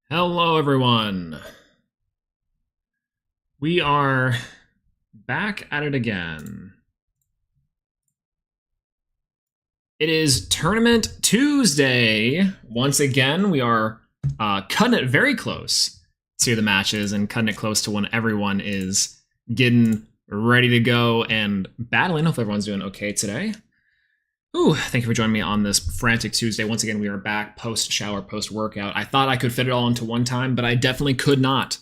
Hello, everyone. We are back at it again. It is Tournament Tuesday. Once again, we are cutting it very close to the matches and cutting it close to when everyone is getting ready to go and battling. Hopefully everyone's doing okay today. Ooh, thank you for joining me on this frantic Tuesday. Once again, we are back post-shower, post-workout. I thought I could fit it all into one time, but I definitely could not.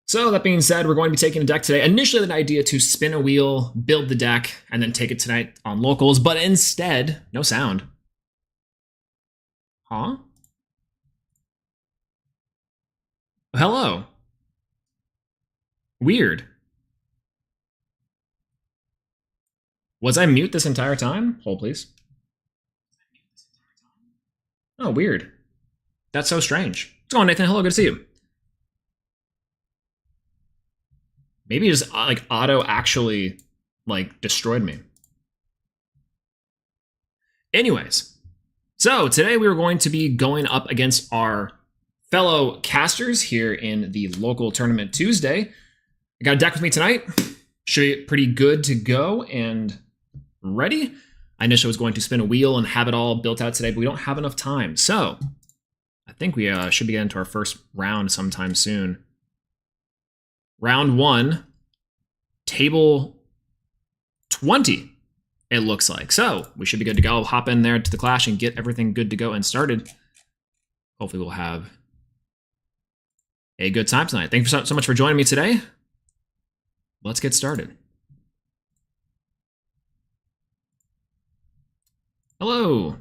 So that being said, we're going to be taking a deck today. Initially, the idea to spin a wheel, build the deck, and then take it tonight on locals, but instead, no sound. Huh? Hello. Weird. Was I mute this entire time? Hold, please. Oh, weird. That's so strange. What's going on, Nathan? Hello, good to see you. Maybe just like auto actually like destroyed me. Anyways, so today we are going to be going up against our fellow casters here in the local tournament Tuesday. I got a deck with me tonight. Should be pretty good to go and ready. I initially was going to spin a wheel and have it all built out today, but we don't have enough time. So I think we should be getting to our first round sometime soon. Round 1, table 20, it looks like. So we should be good to go. I'll hop in there to the clash and get everything good to go and started. Hopefully we'll have a good time tonight. Thank you so much for joining me today. Let's get started. Hello.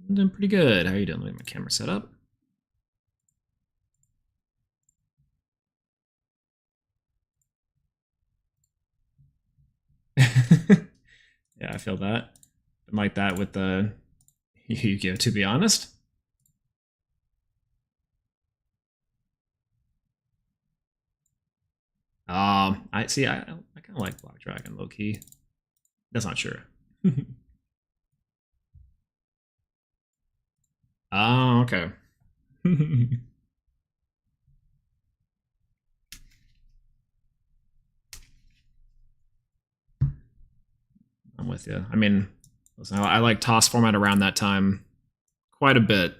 I'm doing pretty good. How are you doing? Let me get my camera set up. Yeah, I feel that. I'm like that with the Yu-Gi-Oh, to be honest. I see. I kind of like Black Dragon low key. That's not true. Oh, okay. I'm with you. I mean, listen, I like toss format around that time quite a bit,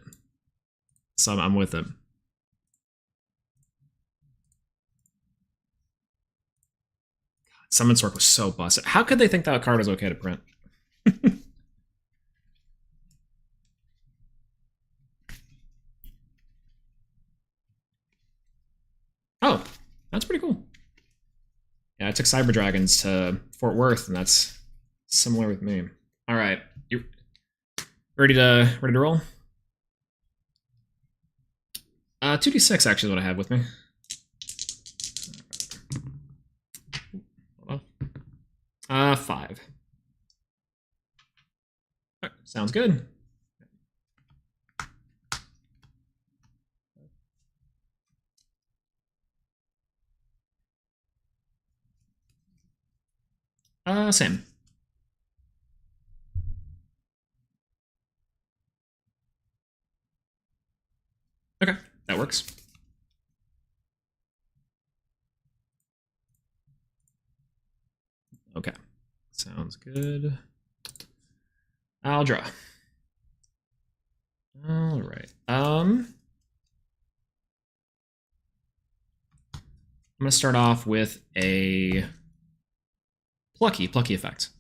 so I'm with it. Summon Sork was so busted. How could they think that card was okay to print? Oh, that's pretty cool. Yeah, I took Cyber Dragons to Fort Worth, and that's similar with me. All right, you ready to roll? 2d6 actually is what I have with me. Hold on. 5. Right, sounds good. Same. Okay, that works. Okay, sounds good. I'll draw. All right. I'm gonna start off with a plucky effect.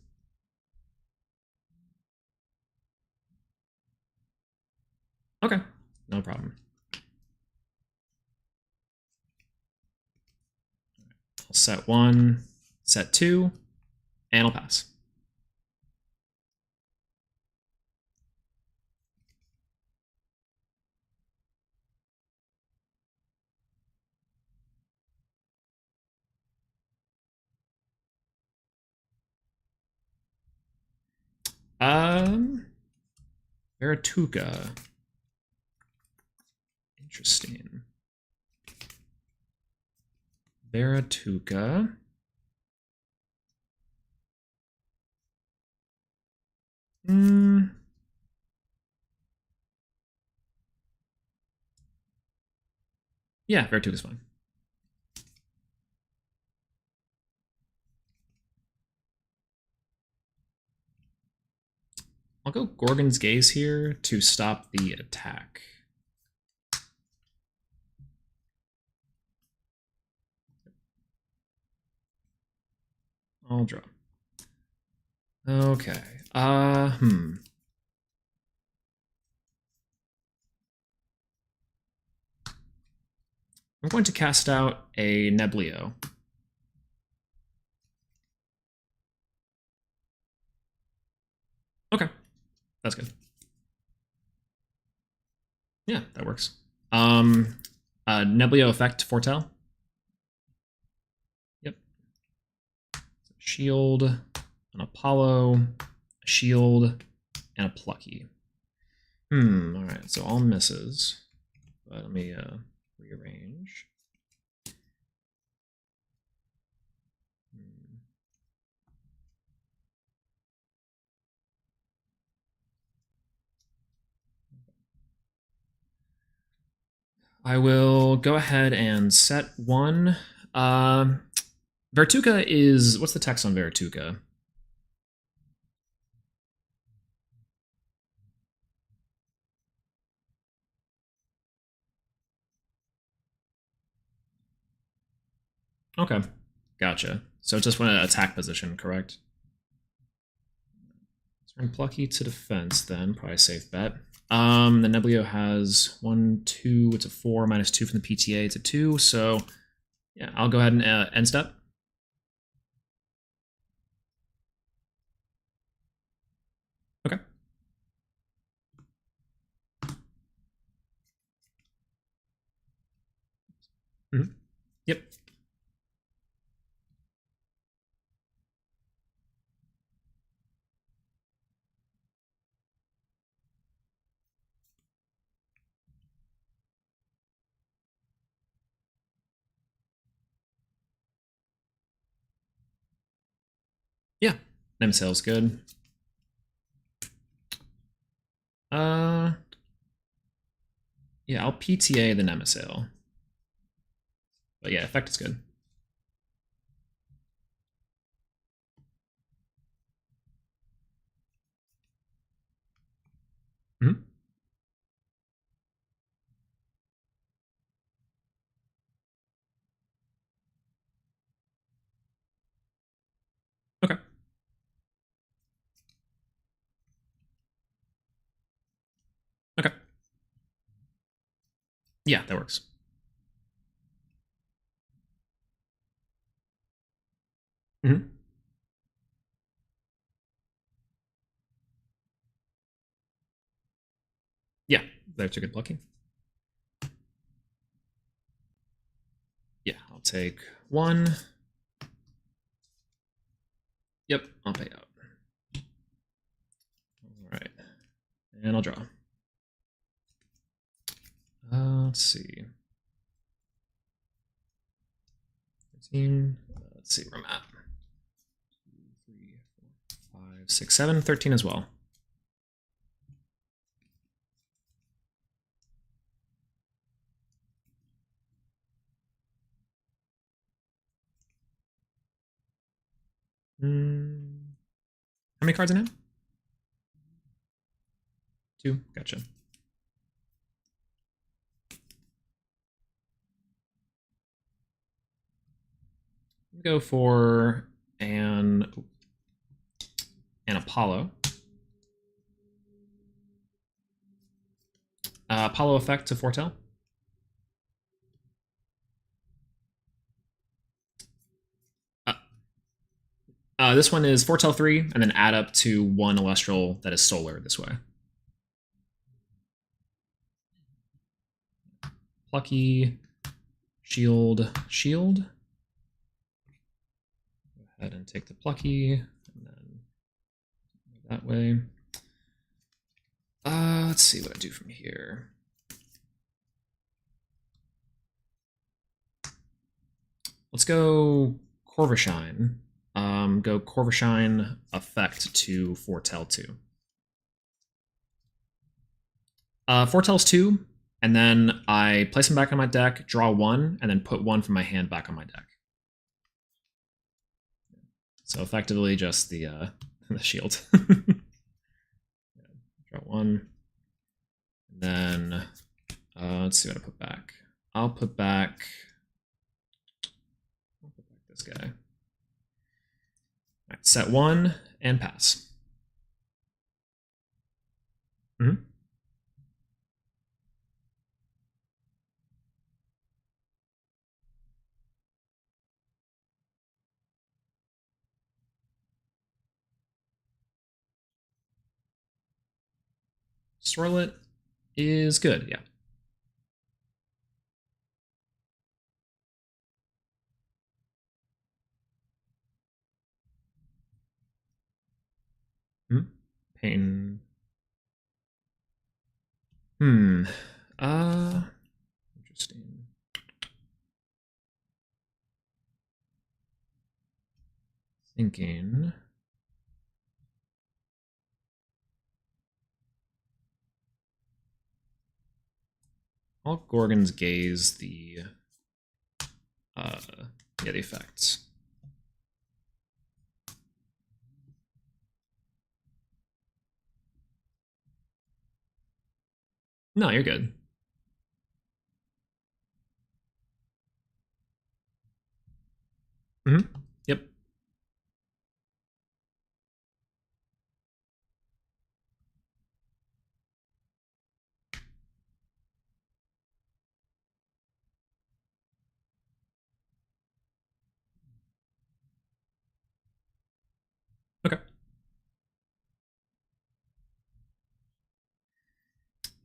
Okay, no problem. I'll set 1, set 2, and I'll pass. Verituka. Interesting. Verituka. Yeah, Vertuga is fine. I'll go Gorgon's Gaze here to stop the attack. I'll draw. Okay. I'm going to cast out a Neblio. Okay. That's good. Yeah, that works. Neblio effect foretell. Yep. Shield, an Apollo, a shield, and a plucky. Alright, so all misses. But let me rearrange. I will go ahead and set one. Vertuga is... What's the text on Vertuga? Okay, gotcha. So just want to attack position, correct? Turn Plucky to defense then, probably a safe bet. The Neblio has 1, 2, it's a 4, -2 from the PTA, it's a 2, so yeah, I'll go ahead and end step. Okay. Yep. Yeah, Nemesail's good. Yeah, I'll PTA the Nemesail. But yeah, effect is good. Okay. Okay. Yeah, that works. Yeah, that's a good plucking. Yeah, I'll take 1. Yep, I'll pay out. All right, and I'll draw. Let's see. 13. Let's see where I'm at. 2, 3, 4, 5, 6, 7, 13 as well. How many cards in hand? 2. Gotcha. Go for an Apollo. Apollo effect to foretell. This one is foretell 3, and then add up to 1 Elestral that is solar this way. Plucky, shield, shield. Go ahead and take the plucky, and then that way. Let's see what I do from here. Let's go Corvishine. Go Corvishine effect to foretell 2. Foretell's 2. and then I place them back on my deck, draw one, and then put one from my hand back on my deck. So effectively just the the shield. Draw one. And then let's see what I put back. I'll put back this guy. All right, set one and pass. Mm-hmm. Swirl it is good, yeah. Pain. Interesting. Thinking. I'll Gorgon's Gaze the the effects. No, you're good. Mm-hmm. Yep. Okay.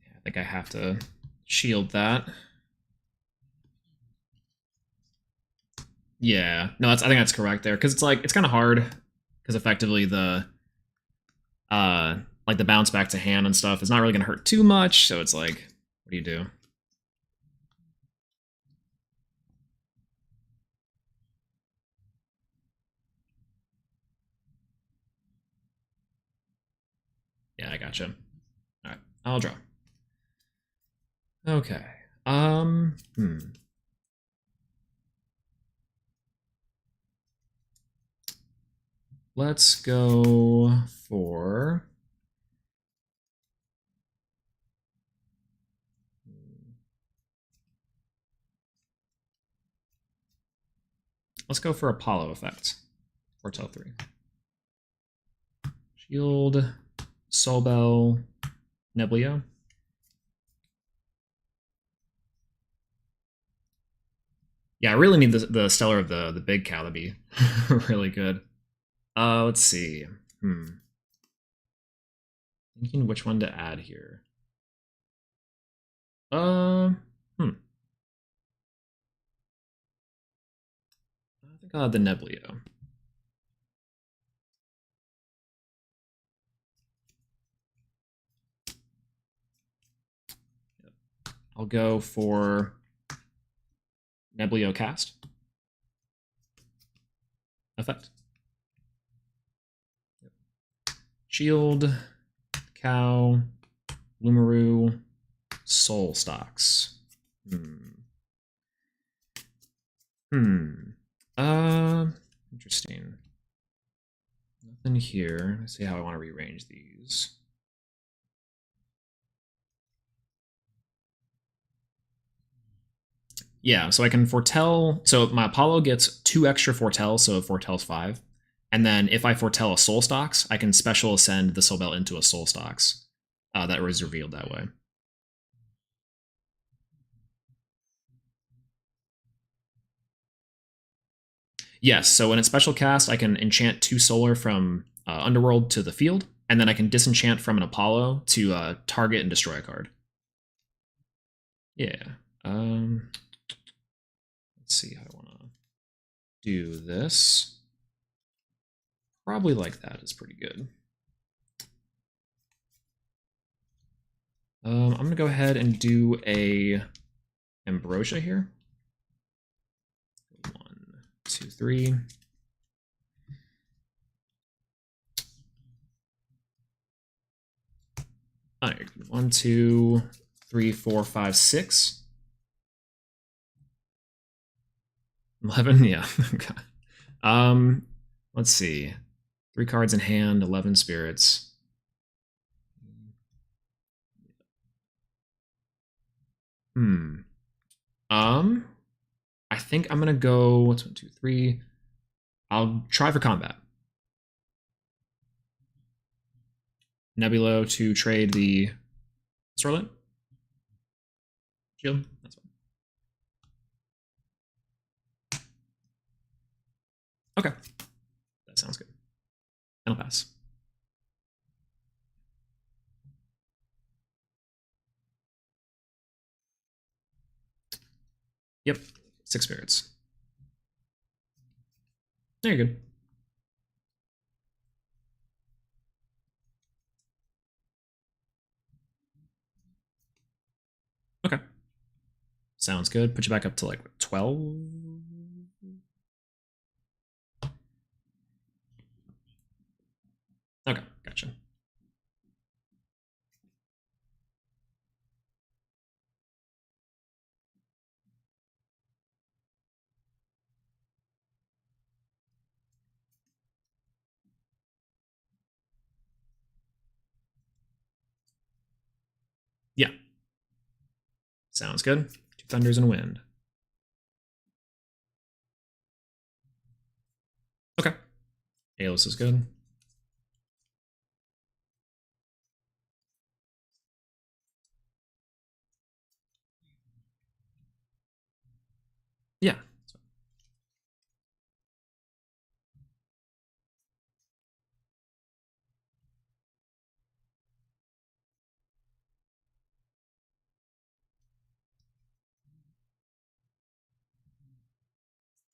Yeah, I think I have to shield that. Yeah. No, I think that's correct there, because it's like it's kind of hard, because effectively the like the bounce back to hand and stuff is not really gonna hurt too much, so it's like, what do you do? Yeah, I gotcha. All right, I'll draw. Okay. Let's go for Apollo effect. Foretell 3. Shield, Soulbell, Neblio. Yeah, I really need the Stellar of the big cow to be really good. Let's see. Thinking which one to add here. I think I'll add the Neblio. I'll go for Neblio Cast. Effect. Shield, Cow, Lumaru, Soul Stocks. Interesting. Nothing here. Let's see how I want to rearrange these. Yeah, so I can foretell. So my Apollo gets 2 extra foretell, so it foretells 5. And then if I foretell a Soul Stocks, I can special ascend the Soul Bell into a Soul Stocks. That was revealed that way. Yes, so when it's special cast, I can enchant 2 Solar from Underworld to the field, and then I can disenchant from an Apollo to target and destroy a card. Yeah. Let's see how I want to do this. Probably like that is pretty good. I'm going to go ahead and do a Ambrosia here. 1, 2, 3. All right, 1, 2, 3, 4, 5, 6. 11, yeah. Let's see. 3 cards in hand, 11 spirits. I think I'm gonna go. What's 1, 2, 3? I'll try for combat. Nebulo to trade the Sorlet. Shield. That's fine. Okay. That sounds good. And I'll pass. Yep. 6 spirits. There you're good. Okay. Sounds good. Put you back up to like 12. Okay, gotcha. Yeah. Sounds good. 2 thunders and a wind. Okay. Aeolus is good. Yeah.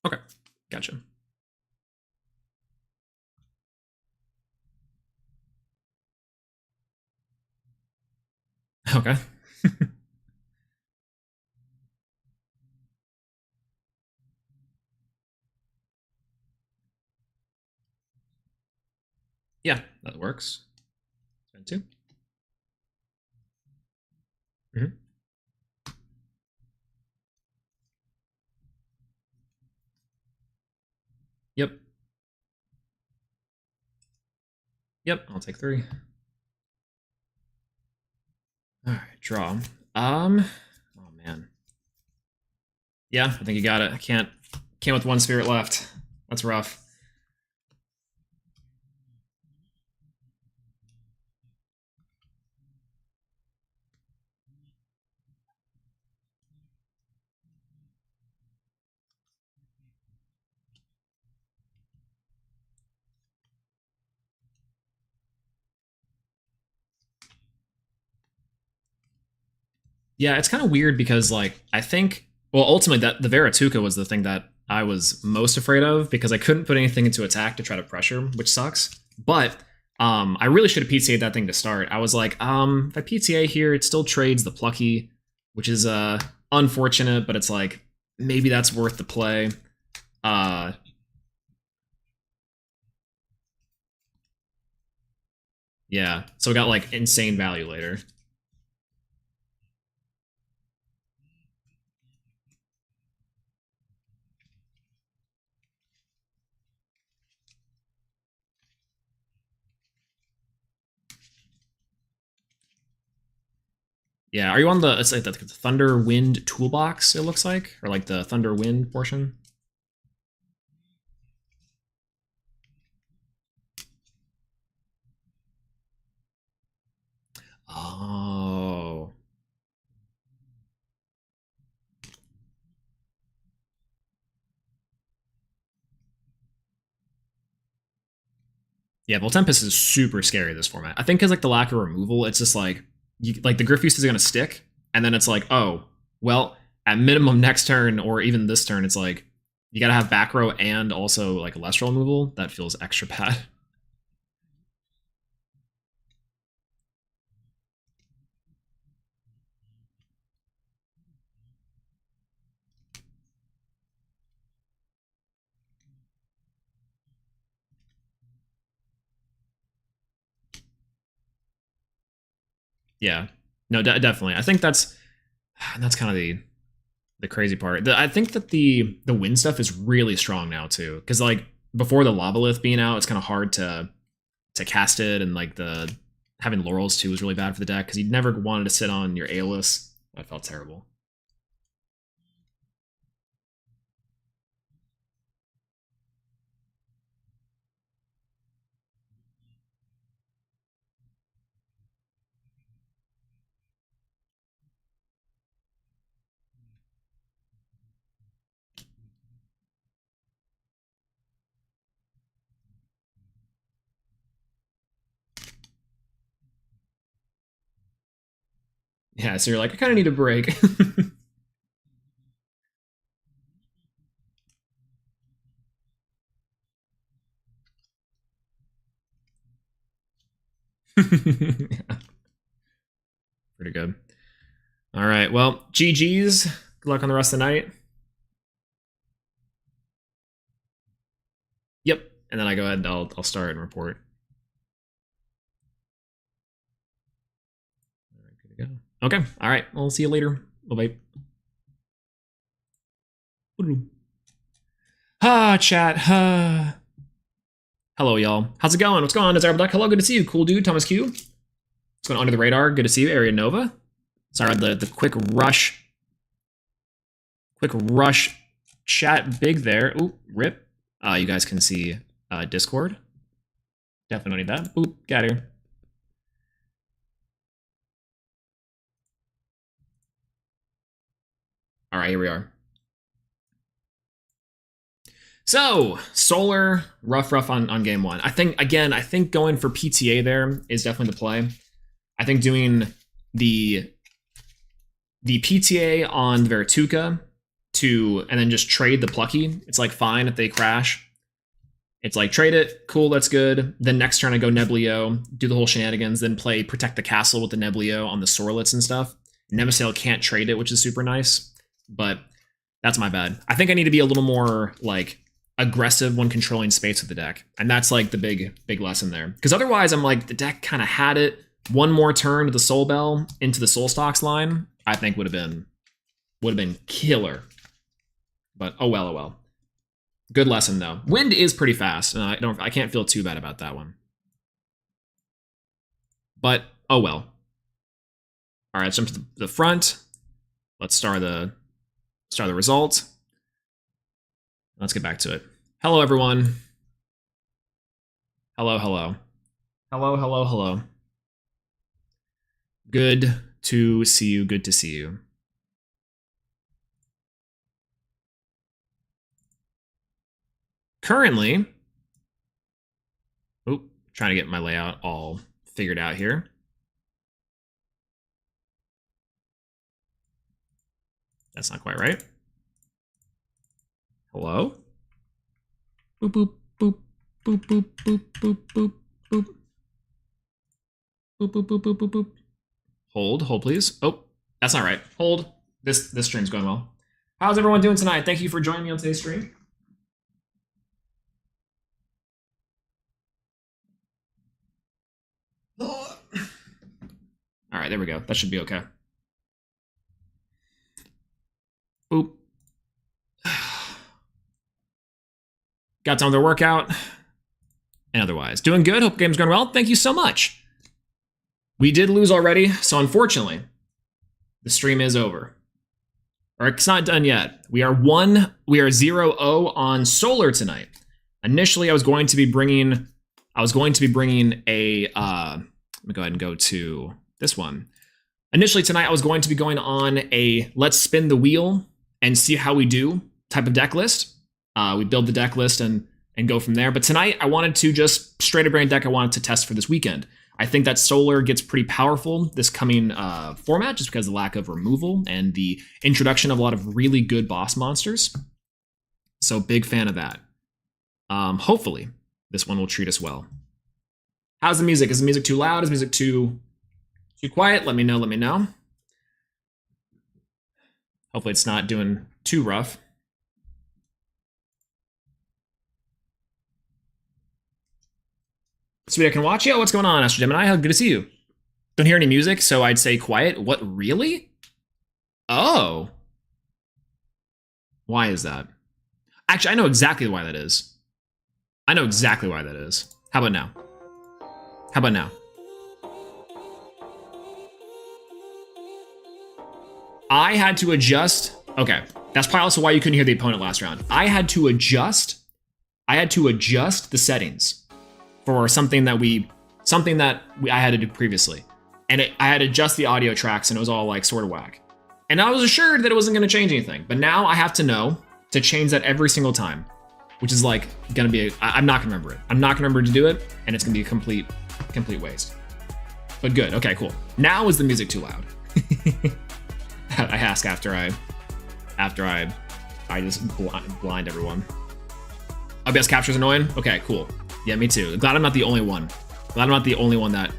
Okay. Gotcha. Okay. Yeah, that works. Spend 2. Mm-hmm. Yep. Yep, I'll take 3. Alright, draw. Oh man. Yeah, I think you got it. I can't with 1 spirit left. That's rough. Yeah, it's kind of weird because like I think ultimately that the Veratuka was the thing that I was most afraid of because I couldn't put anything into attack to try to pressure, which sucks. But I really should have PTA'd that thing to start. I was like, if I PTA here, it still trades the Plucky, which is unfortunate, but it's like maybe that's worth the play. Yeah, so we got like insane value later. Yeah, are you on the, it's like the Thunder Wind toolbox, it looks like? Or like the Thunder Wind portion? Oh. Yeah, Voltempest is super scary this format. I think because like the lack of removal, it's just like like the Griffeast is gonna stick, and then it's like, oh, well, at minimum next turn or even this turn, it's like you gotta have back row and also like Elestral removal. That feels extra bad. Yeah. No, definitely. I think that's kind of the crazy part. I think that the wind stuff is really strong now too, because like before the Lavalith being out, it's kind of hard to cast it, and like the having Laurels too was really bad for the deck because you never wanted to sit on your Aeolus. That felt terrible. Yeah, so you're like, I kind of need a break. Yeah, pretty good. All right, well, GG's. Good luck on the rest of the night. Yep, and then I go ahead and I'll start and report. All right, good to go. Okay, all right, we'll see you later. Bye bye. Ah, chat. Hello, y'all. How's it going? What's going on? Desirable Duck. Hello, good to see you. Cool dude, Thomas Q. What's going on under the radar? Good to see you, Area Nova. Sorry, the quick rush. Quick rush chat big there. Ooh, rip. You guys can see Discord. Definitely don't need that. Boop, got here. All right, here we are. So, Solar, rough on game one. I think going for PTA there is definitely the play. I think doing the PTA on the Verituka and then just trade the Plucky. It's like fine if they crash. It's like trade it, cool, that's good. Then next turn I go Neblio, do the whole shenanigans, then play Protect the Castle with the Neblio on the Sorlets and stuff. Nemesail can't trade it, which is super nice, but that's my bad. I think I need to be a little more like aggressive when controlling space with the deck, and that's like the big lesson there. Because otherwise, I'm like the deck kind of had it. One more turn to the Soul Bell into the Soul Stocks line, I think would have been killer. But oh well. Good lesson though. Wind is pretty fast, and I can't feel too bad about that one. But oh well. All right, let's jump to the front. Let's start the result. Let's get back to it. Hello, everyone. Hello. Good to see you. Good to see you. Currently, trying to get my layout all figured out here. That's not quite right. Hello? Boop, boop, boop, boop, boop, boop, boop, boop, boop. Boop, boop, boop, boop, boop, boop. Hold, please. Oh, that's not right. Hold. This stream's going well. How's everyone doing tonight? Thank you for joining me on today's stream. All right, there we go. That should be okay. Boop. Got done with their workout. And otherwise, doing good. Hope the game's going well. Thank you so much. We did lose already, so unfortunately, the stream is over. Or it's not done yet. We are 0-0 on Solar tonight. Initially, I was going to be bringing a. Let me go ahead and go to this one. Initially tonight, I was going to be going on a let's spin the wheel and see how we do type of deck list. We build the deck list and go from there. But tonight, I wanted to just straight up brand deck I wanted to test for this weekend. I think that Solar gets pretty powerful this coming format just because of the lack of removal and the introduction of a lot of really good boss monsters. So big fan of that. Hopefully, this one will treat us well. How's the music? Is the music too loud? Is the music too quiet? Let me know. Hopefully it's not doing too rough. Sweet, I can watch you. What's going on, Astro Gemini? Good to see you. Don't hear any music, so I'd say quiet. What, really? Oh. Why is that? Actually, I know exactly why that is. I know exactly why that is. How about now? How about now? I had to adjust. Okay, that's probably also why you couldn't hear the opponent last round. I had to adjust the settings for something that I had to do previously. And I had to adjust the audio tracks and it was all like sort of whack. And I was assured that it wasn't going to change anything. But now I have to know to change that every single time, which is like going to be, I'm not going to remember it. I'm not going to remember to do it. And it's going to be a complete waste. But good. Okay, cool. Now is the music too loud? I ask after I just blind everyone. OBS capture's annoying? Okay, cool. Yeah, me too. Glad I'm not the only one. Glad I'm not the only one that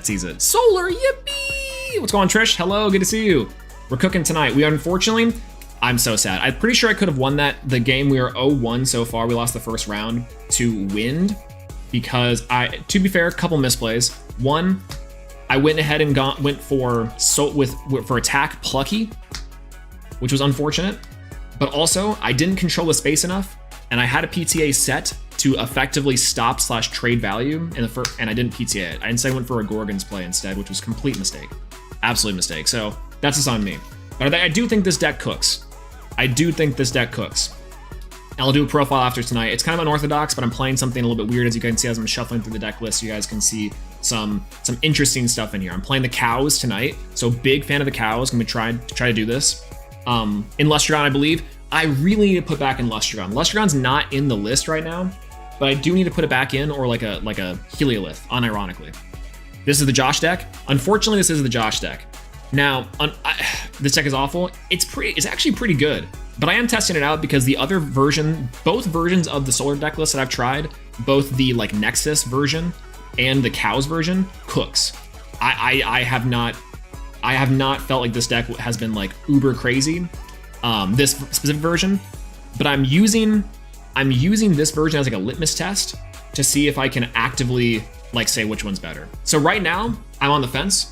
sees it. Solar, yippee! What's going on, Trish? Hello, good to see you. We're cooking tonight. We unfortunately, I'm so sad. I'm pretty sure I could have won the game. We are 0-1 so far. We lost the first round to Wind because to be fair, a couple misplays. One, I went ahead and went for attack Plucky, which was unfortunate. But also, I didn't control the space enough, and I had a PTA set to effectively stop/trade value in the first, and I didn't PTA it. I instead went for a Gorgon's play instead, which was a complete mistake. Absolute mistake. So that's just on me. But I do think this deck cooks. I do think this deck cooks. I'll do a profile after tonight. It's kind of unorthodox, but I'm playing something a little bit weird, as you can see as I'm shuffling through the deck list. You guys can see some interesting stuff in here. I'm playing the cows tonight, so big fan of the cows. I'm gonna try to do this. In Lustragon, I believe. I really need to put back in Lustragon. Lustragon's not in the list right now, but I do need to put it back in, or like a Heliolith, unironically. This is the Josh deck. Unfortunately, this is the Josh deck. Now, this deck is awful. It's actually pretty good, but I am testing it out because the other version, both versions of the Solar deck list that I've tried, both the like Nexus version and the Cows version, cooks. I have not felt like this deck has been like uber crazy, this specific version, but I'm using this version as like a litmus test to see if I can actively like say which one's better. So right now I'm on the fence,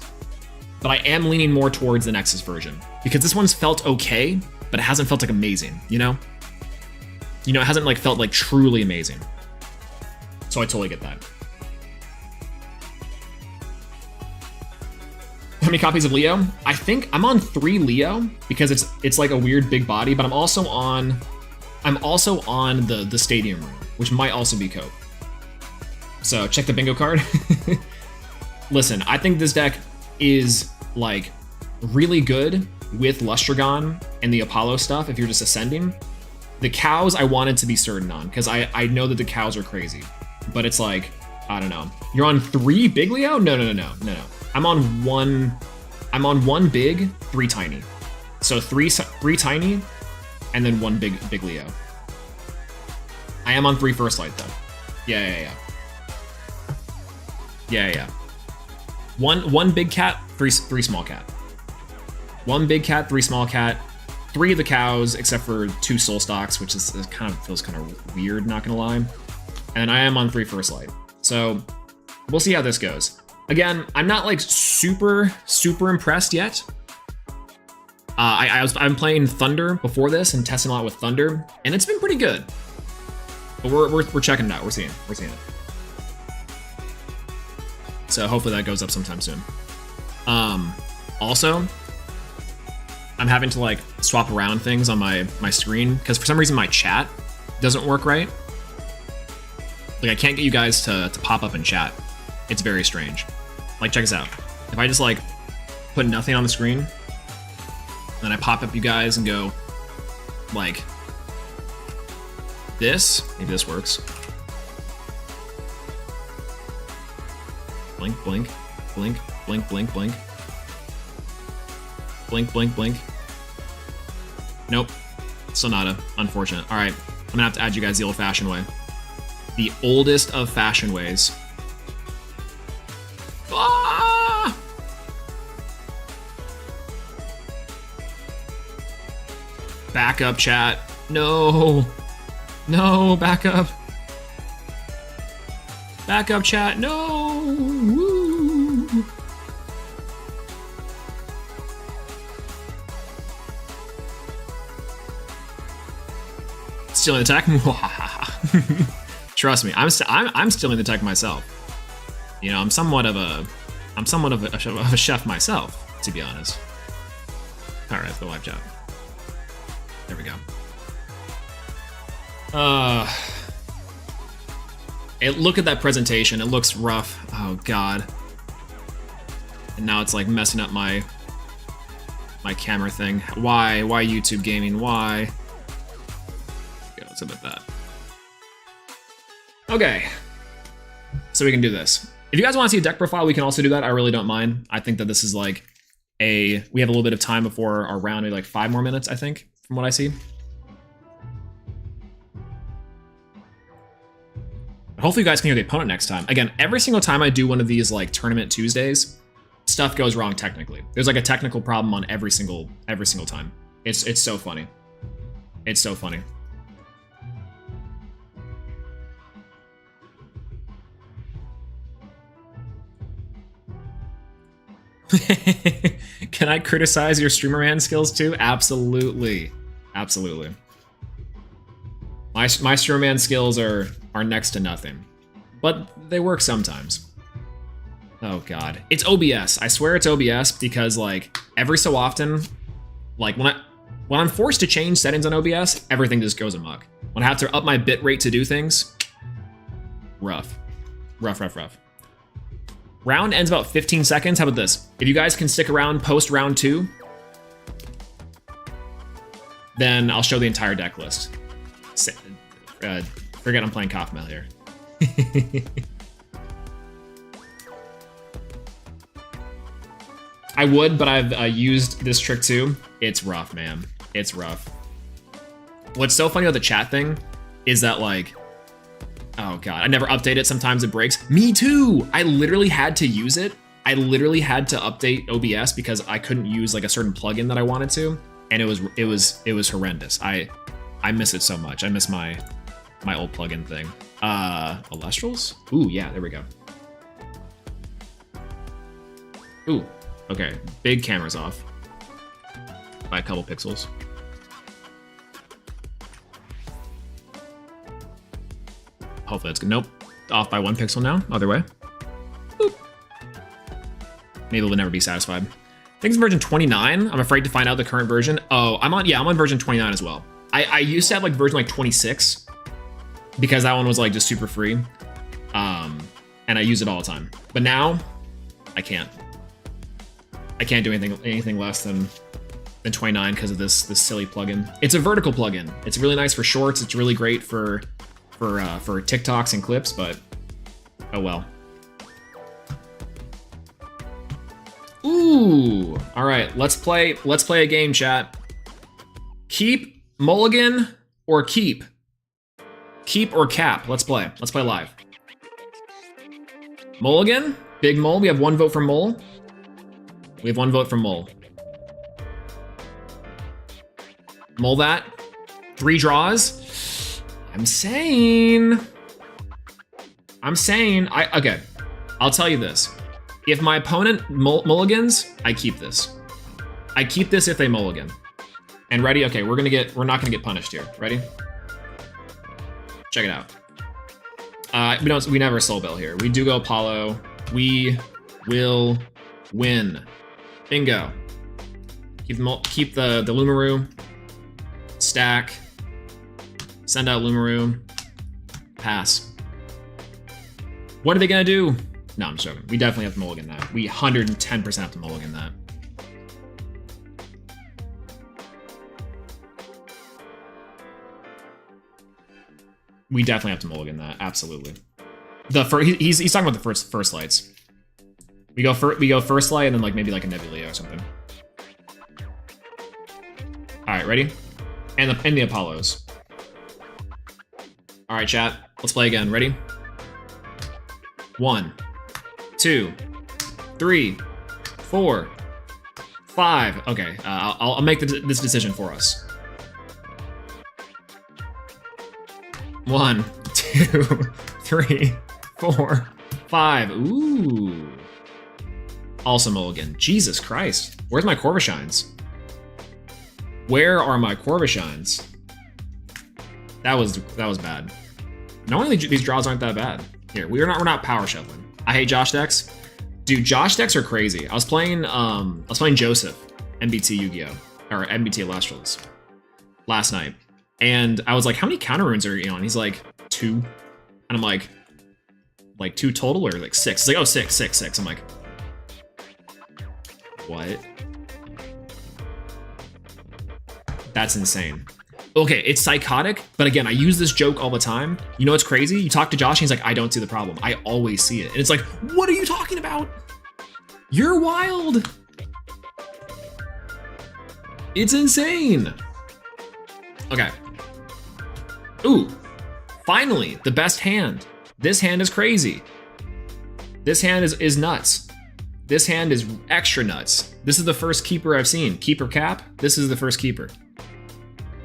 but I am leaning more towards the Nexus version because this one's felt okay, but it hasn't felt like amazing, you know? It hasn't like felt like truly amazing. So I totally get that. How many copies of Leo? I think I'm on 3 Leo because it's like a weird big body, but I'm also on the stadium room, which might also be Cope. So check the bingo card. Listen, I think this deck is like really good with Lustragon and the Apollo stuff if you're just ascending. The cows I wanted to be certain on because I know that the cows are crazy, but it's like, I don't know. You're on 3 big Leo? No. I'm on one big, 3 tiny. So three tiny, and then 1 big Leo. I am on 3 first light though. Yeah. One big cat, 3 small cat. 1 big cat, 3 small cat. 3 of the cows, except for 2 soul stocks, which is kind of feels kind of weird, not gonna line. And I am on 3 first light. So we'll see how this goes. Again, I'm not like super impressed yet. I'm playing Thunder before this and testing a lot with Thunder, and it's been pretty good. But we're checking it out. We're seeing it. So hopefully that goes up sometime soon. Also, I'm having to like swap around things on my screen because for some reason my chat doesn't work right. Like I can't get you guys to pop up in chat. It's very strange. Like check this out. If I just like put nothing on the screen, then I pop up you guys and go like this. Maybe this works. Blink, blink, blink, blink, blink, blink. Blink, blink, blink. Nope. Still nada. Unfortunate. All right. I'm gonna have to add you guys the old-fashioned way. The oldest of fashion ways. Ah! Back up, chat. No. No, back up. Back up, chat. No. Woo. stealing the tech. Trust me, I'm stealing the tech myself. You know, I'm somewhat of a chef myself, to be honest. All right, let's go live chat. There we go. Look at that presentation. It looks rough. Oh God. And now it's like messing up my camera thing. Why YouTube gaming? Why? Yeah, let's submit that. Okay. So we can do this. If you guys want to see a deck profile, we can also do that. I really don't mind. I think that this is like we have a little bit of time before our round, maybe like 5 more minutes, I think, from what I see. Hopefully you guys can hear the opponent next time. Again, every single time I do one of these like Tournament Tuesdays, stuff goes wrong technically. There's like a technical problem on every single time. It's so funny. It's so funny. Can I criticize your streamer man skills too? Absolutely. Absolutely. My streamer man skills are next to nothing, but they work sometimes. Oh God, it's OBS. I swear it's OBS because like every so often, like when I'm forced to change settings on OBS, everything just goes amok. When I have to up my bit rate to do things, rough. Round ends about 15 seconds. How about this? If you guys can stick around post round 2, then I'll show the entire deck list. Forget I'm playing Kaufmel here. I would, but I've used this trick too. It's rough, man. It's rough. What's so funny about the chat thing is that like, oh God, I never update it. Sometimes it breaks. Me too. I literally had to use it. I literally had to update OBS because I couldn't use like a certain plugin that I wanted to, and it was horrendous. I miss it so much. I miss my old plugin thing. Elestrals? Ooh, yeah, there we go. Ooh, okay. Big camera's off by a couple pixels. Hopefully that's good. Nope. Off by 1 pixel now. Other way. Boop. Maybe we'll never be satisfied. I think it's version 29. I'm afraid to find out the current version. Oh, I'm on version 29 as well. I used to have like version like 26 because that one was like just super free. And I use it all the time. But now I can't do anything less than 29 because of this silly plugin. It's a vertical plugin. It's really nice for shorts. It's really great for TikToks and clips, but oh well. Ooh, all right, let's play a game, chat. Keep, mulligan, or keep? Keep or cap? Let's play live. Mulligan, big mole. We have 1 vote for mole. We have 1 vote for mole. Mole that. 3 draws. I'm saying, okay, I'll tell you this. If my opponent mulligans, I keep this. I keep this if they mulligan. And ready? Okay, we're not gonna get punished here. Ready? Check it out. We never soul bill here. We do go Apollo. We will win. Bingo. Keep the Lumaru. Stack. Send out Lumaru. Pass. What are they gonna do? No, I'm joking. We definitely have to mulligan that. We 110% have to mulligan that. We definitely have to mulligan that. Absolutely. He's talking about the first lights. We go first light and then like maybe like a Nebula or something. All right, ready? And the Apollos. All right, chat. Let's play again. Ready? 1, 2, 3, 4, 5. Okay, I'll make this decision for us. 1, 2, 3, 4, 5. Ooh. Also mulligan. Jesus Christ. Where's my Corvishines? Where are my Corvishines? That was bad. Normally these draws aren't that bad. Here, we're not power shuffling. I hate Josh decks. Dude, Josh decks are crazy. I was playing Joseph, MBT Yu-Gi-Oh! Or MBT Elestrals last night. And I was like, how many counter runes are you on? He's like, 2. And I'm like 2 total or like 6? He's like, oh, 6. I'm like, what? That's insane. Okay, it's psychotic, but again, I use this joke all the time. You know what's crazy? You talk to Josh, and he's like, I don't see the problem. I always see it. And it's like, what are you talking about? You're wild. It's insane. Okay. Ooh, finally, the best hand. This hand is crazy. This hand is nuts. This hand is extra nuts. This is the first keeper I've seen. Keeper cap, this is the first keeper.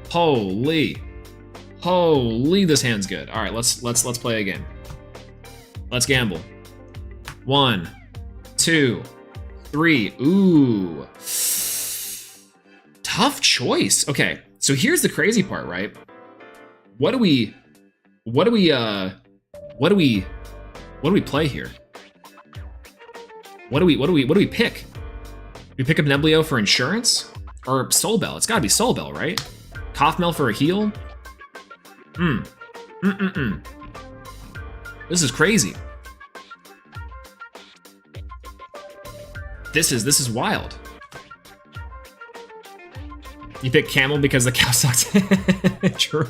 Holy, this hand's good. All right, let's play a game. Let's gamble. 1, 2, 3. Ooh, tough choice. Okay, so here's the crazy part, right? What do we play here? What do we pick? We pick up Neblio for insurance or Soul Bell? It's got to be Soul Bell, right? Kothmel for a heal? This is crazy. This is wild. You pick Camel because the cow sucks. True.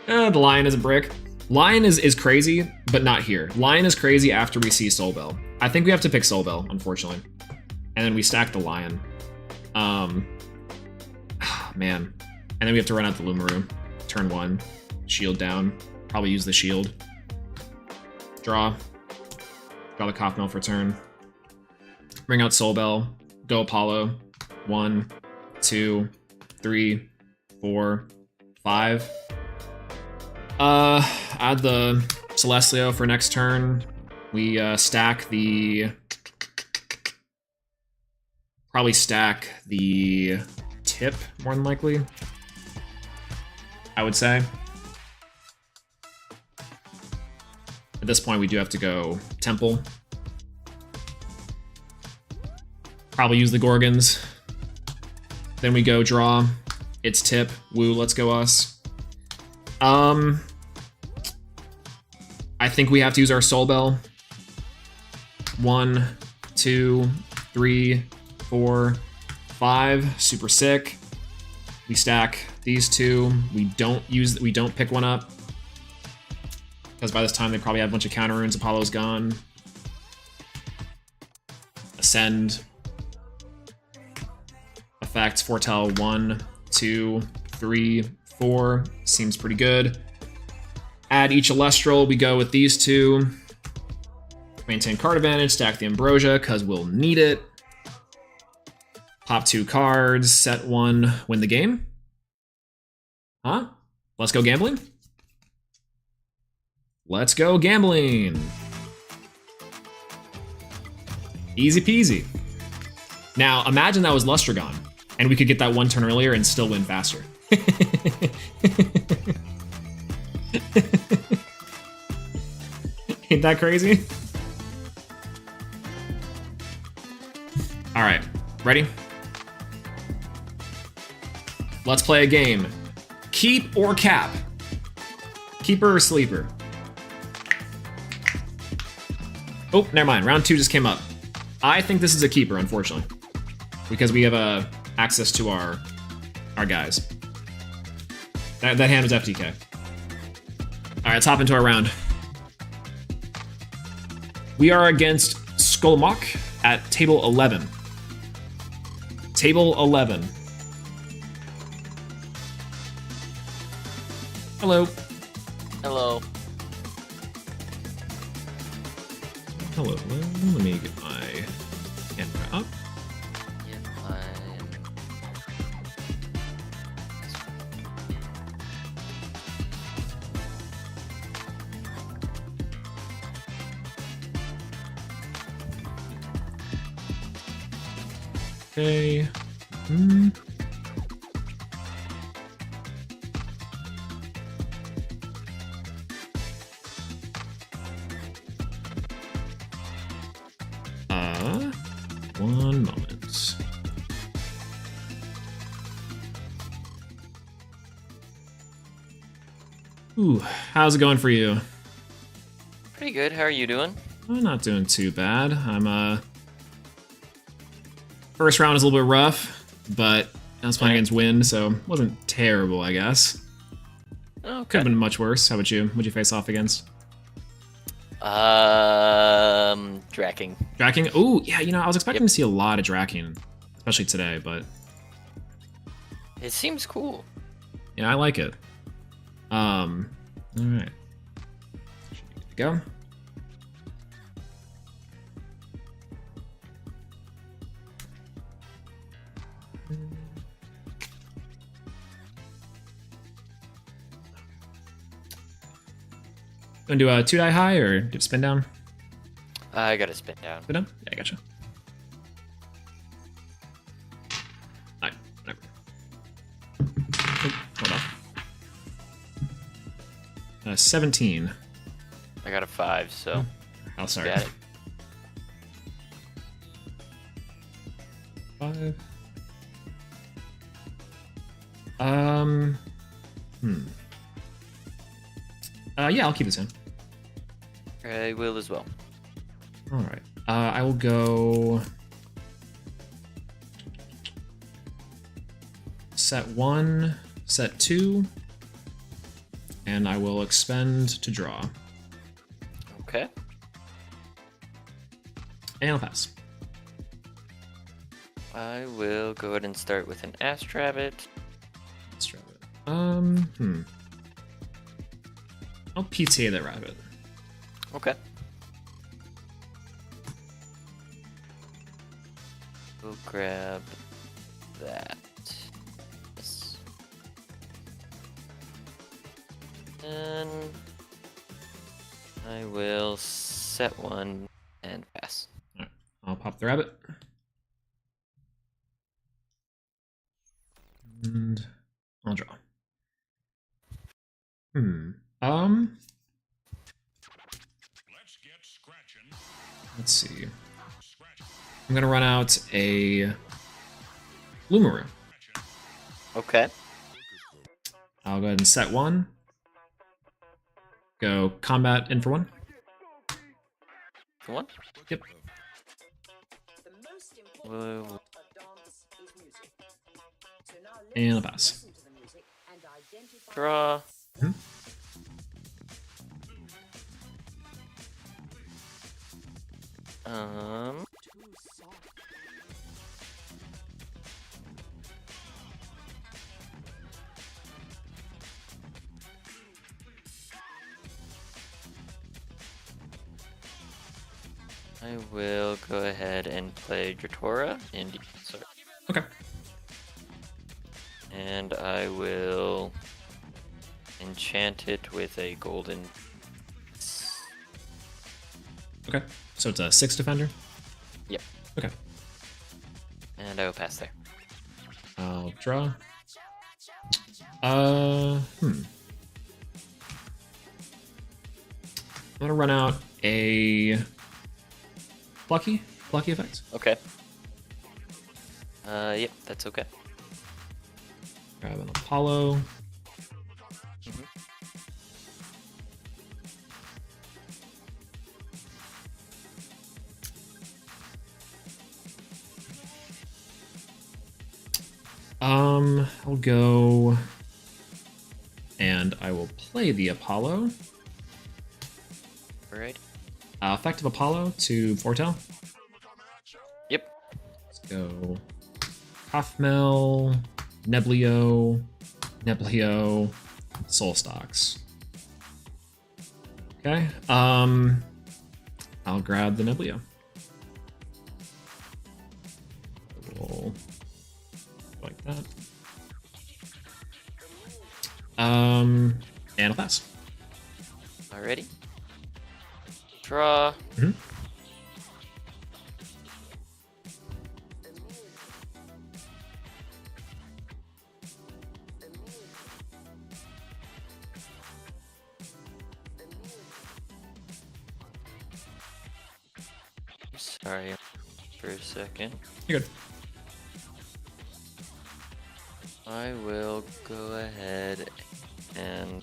The Lion is a brick. Lion is crazy, but not here. Lion is crazy after we see Soul Bell. I think we have to pick Soul Bell, unfortunately. And then we stack the Lion. Man. And then we have to run out the Lumaru. Turn 1. Shield down. Probably use the shield. Draw. Draw the Kothmel for turn. Bring out Soul Bell. Go Apollo. 1, 2, 3, 4, 5. Add the Celestial for next turn. We stack the... Probably stack the tip, more than likely. I would say. At this point, we do have to go Temple. Probably use the Gorgons. Then we go draw. It's tip. Woo, let's go us. I think we have to use our Soul Bell. 1, 2, 3, 4, 5. Super sick. We stack these 2. We don't pick one up. Because by this time they probably have a bunch of counter runes. Apollo's gone. Ascend. Effects, foretell 1, 2, 3, 4. Seems pretty good. Add each Elestral. We go with these 2. Maintain card advantage. Stack the Ambrosia because we'll need it. Pop 2 cards. Set 1. Win the game. Huh? Let's go gambling. Let's go gambling. Easy peasy. Now imagine that was Lustragon, and we could get that 1 turn earlier and still win faster. Ain't that crazy? All right, ready? Let's play a game. Keep or cap? Keeper or sleeper? Oh, never mind. Round 2 just came up. I think this is a keeper, unfortunately, because we have access to our guys. That hand was FTK. All right, let's hop into our round. We are against Skolmok at table 11. Table 11. Hello. Hello. Hello. Well, let me get my camera up. Yeah, fine. Okay. One moment. Ooh, how's it going for you? Pretty good. How are you doing? I'm not doing too bad. First round is a little bit rough, but I was playing against wind, so it wasn't terrible, I guess. Okay. Could have been much worse. How about you? What'd you face off against? Dracking. Dracking? Ooh, yeah, I was expecting to see a lot of Dracking, especially today, but It seems cool. yeah, I like it. Alright. Good to go. Gonna do a 2-die high or do a spin down? I gotta spin down. Spin down? Yeah, I gotcha. Alright, whatever. Oh, hold on. 17. I got a 5, so. Oh, sorry. Got it. 5. Yeah, I'll keep this in. I will as well. All right. I will go set 1, set 2, and I will expend to draw. Okay. And I'll pass. I will go ahead and start with an Astrabbit. Let's try it. I'll PTA that rabbit. Okay. We'll grab that. Yes. And I will set 1 and pass. All right. I'll pop the rabbit. And I'll draw. Let's see. I'm gonna run out a Lumaru. Okay. I'll go ahead and set 1. Go combat in for 1. For 1? Yep. Whoa. And I'll pass. Draw. Hmm? I will go ahead and play Dratora in sorry. Okay. And I will enchant it with a golden. Okay. So it's a 6 defender? Yep. Okay. And I will pass there. I'll draw. I'm gonna run out a Plucky effect. Okay. Yep, that's okay. Grab an Apollo. I'll go and I will play the Apollo. Alright. Effective Apollo to foretell. Yep. Let's go Kathmel, Neblio, Soul Stocks. Okay. I'll grab the Neblio. We'll like that. And I'll pass. Alrighty. Draw. Sorry for a second. You're good. I will go ahead and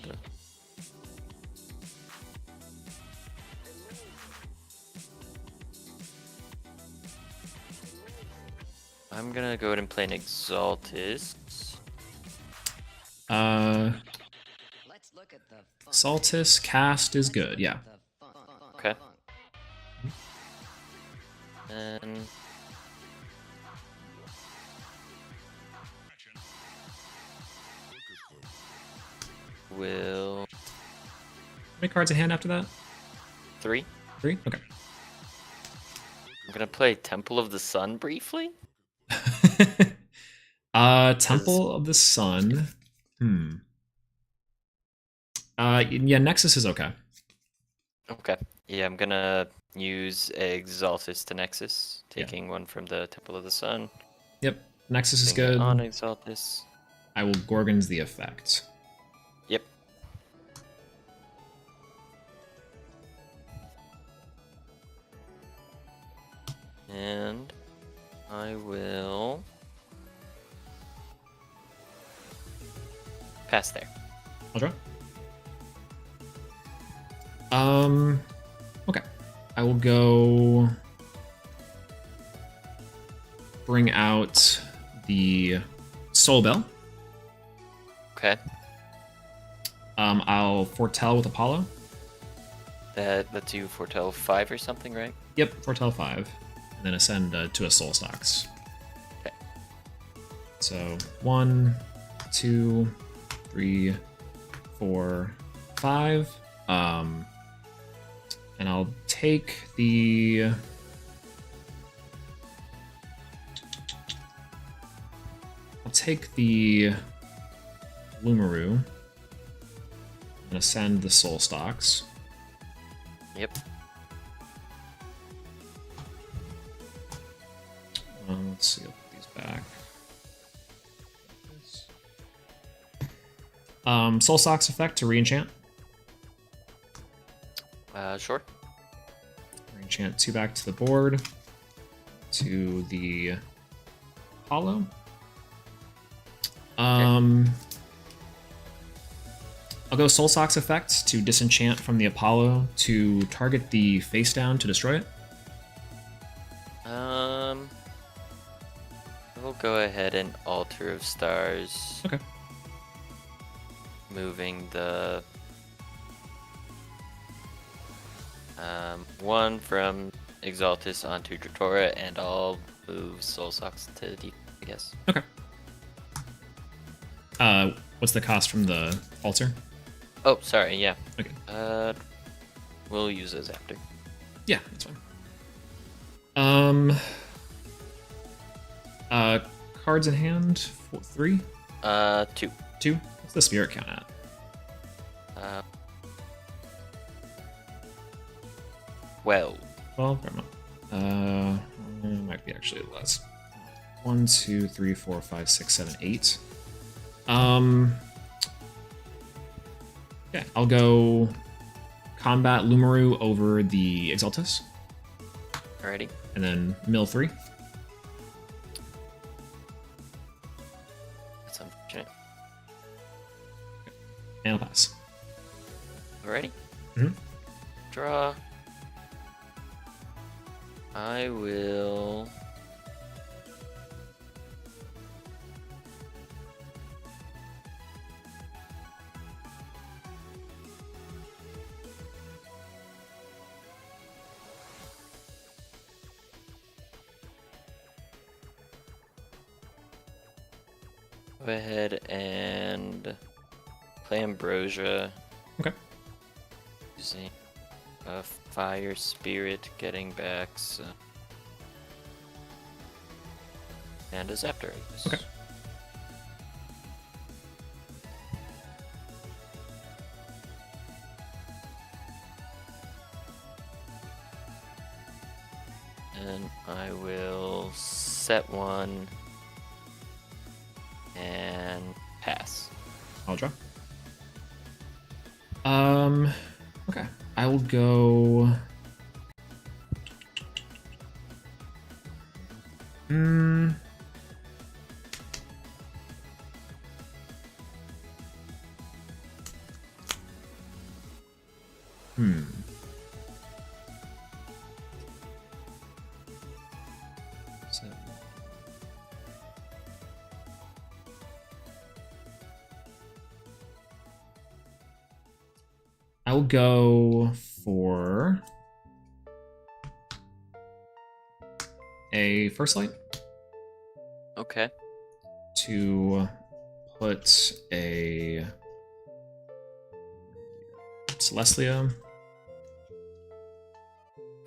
I'm gonna go ahead and play an Exaltus. Saltus cast is good, yeah. Okay. And will How many cards in hand after that? 3. 3? Okay. I'm gonna play Temple of the Sun briefly. Temple of the Sun. Yeah, Nexus is okay. Okay. Yeah, I'm gonna use Exaltus to Nexus, taking one from the Temple of the Sun. Yep, Nexus is putting it good. on Exaltus. I will Gorgon's the effect. Yep. And I will pass there. I'll draw. Okay. I will go bring out the Soul Bell. Okay. I'll foretell with Apollo. That lets you foretell 5 or something, right? Yep, foretell 5, and then ascend to a Soul Stocks. Okay. So 1, 2, 3, 4, 5. And I'll take the Lumaru and ascend the Soul Stocks. Yep. Let's see, I'll put these back. Soul Stocks effect to reenchant. Sure. Reenchant 2 back to the board. To the Hollow. I'll go Soul Socks effect to disenchant from the Apollo to target the face down to destroy it. We'll go ahead and Altar of Stars. Okay. Moving the one from Exaltus onto Dratora, and I'll move Soul Socks to D, I guess. Okay. What's the cost from the altar? Oh, sorry, yeah. Okay. We'll use those after. Yeah, that's fine. Cards in hand, 3? 2. 2? What's the spirit count at? 12. 12? It might be actually less. 1, 2, 3, 4, 5, 6, 7, 8. Okay, I'll go combat Lumaru over the Exaltus. Alrighty. And then mill 3. That's unfortunate. And I'll pass. Alrighty. Mhm. Draw. I will go ahead and play Ambrosia. Okay. Using a Fire Spirit, getting back some. And a Zapdos. Okay. And I will set one and pass. I'll draw. Okay. I will go Hmm. Hmm. So, I'll go for a first light Okay. to put a Celestia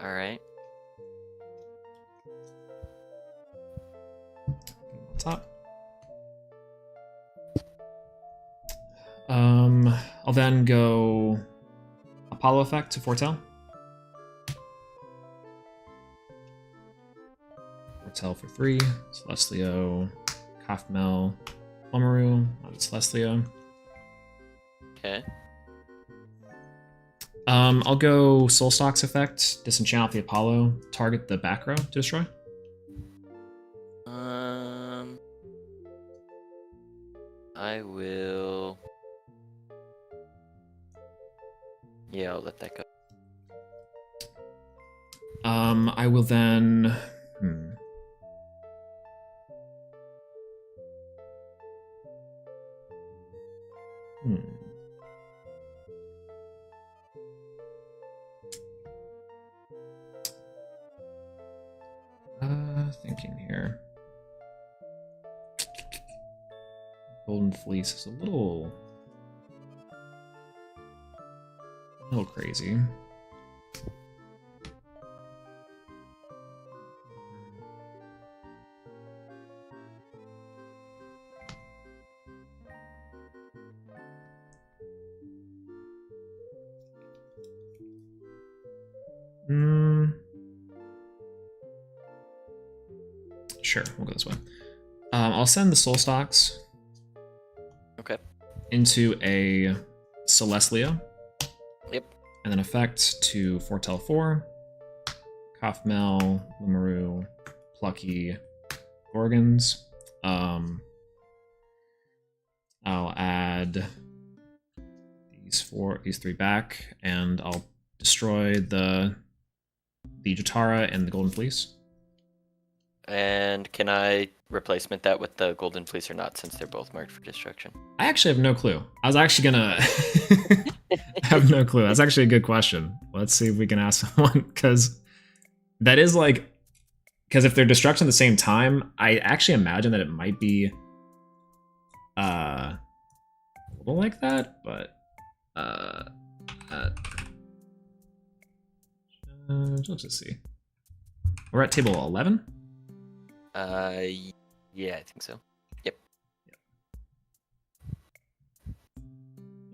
All right. on top. I'll then go Apollo effect to foretell. Foretell for 3. Celestio, Kafmel, Omaru, not Celestio. Okay. I'll go Soul Stalks effect, disenchant the Apollo, target the back row to destroy. I will. Yeah, I'll let that go. I will then. Thinking here. Golden Fleece is a little crazy. Sure, we'll go this way. I'll send the Soul Stalks. Okay. Into a Celestia. Yep. And then effect to foretell 4. Kafmel, Limaru, Plucky, Gorgons. I'll add these 3 back, and I'll destroy the Jatara and the Golden Fleece. And can I replacement that with the Golden Fleece or not, since they're both marked for destruction? I actually have no clue. I was actually gonna have no clue. That's actually a good question. Let's see if we can ask someone, because that is like, because if they're destruction at the same time, I actually imagine that it might be a little like that, but let's just see. We're at table 11. Yeah, I think so. Yep.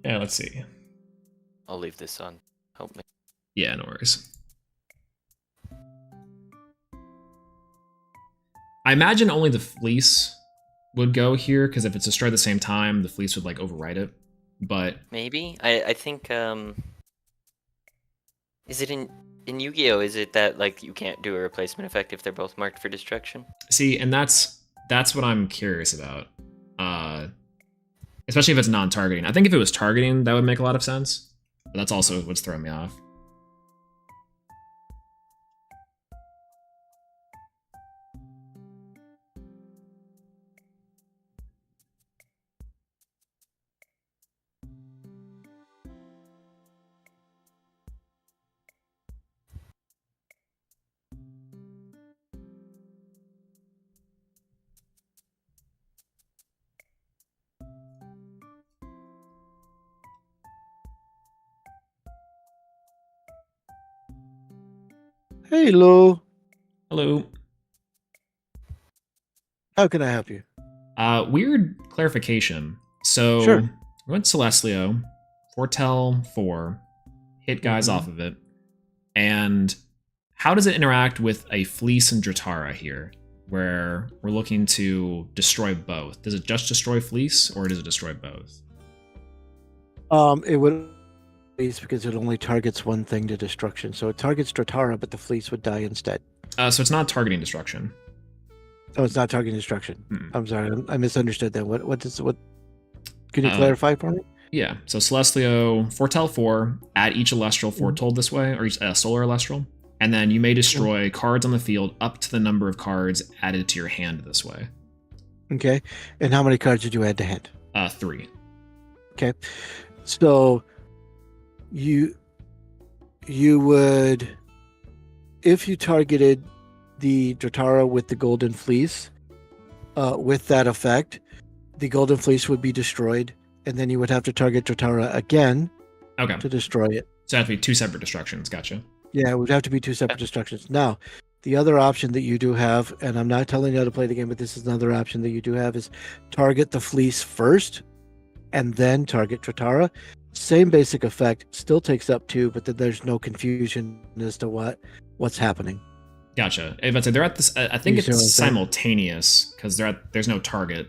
Yeah, let's see. I'll leave this on. Help me. Yeah, no worries. I imagine only the Fleece would go here, because if it's destroyed at the same time, the Fleece would like overwrite it. But maybe I think is it in Yu-Gi-Oh? Is it that like you can't do a replacement effect if they're both marked for destruction? see, and that's what I'm curious about. Especially if it's non-targeting. I think if it was targeting, that would make a lot of sense. But that's also what's throwing me off. Hello. Hello. How can I help you? Weird clarification. So Sure. we went Celestio, foretell 4, hit guys off of it, and how does it interact with a Fleece and Dratara here, where we're looking to destroy both? Does it just destroy Fleece, or does it destroy both? It would Fleece because it only targets one thing to destruction. So it targets Dratara, but the Fleece would die instead. So it's not targeting destruction. Oh, it's not targeting destruction. Mm. I'm sorry, I misunderstood that. What does what? Can you Uh, clarify for me? Yeah, so Celestlio, foretell 4, add each Elestral foretold this way, or each solar Elestral, and then you may destroy cards on the field up to the number of cards added to your hand this way. Okay. And how many cards did you add to hand? 3. So you would, if you targeted the Dratara with the Golden Fleece, with that effect, the Golden Fleece would be destroyed, and then you would have to target Dratara again Okay, to destroy it. so it have to be 2 separate destructions, gotcha. Yeah, it would have to be 2 separate destructions. Now, the other option that you do have, and I'm not telling you how to play the game, but this is another option that you do have, is target the Fleece first, and then target Tratara. Same basic effect, still takes up 2, but then there's no confusion as to what's happening. Gotcha. But they're at this, I think You see what I'm it's saying? simultaneous, because there's no target,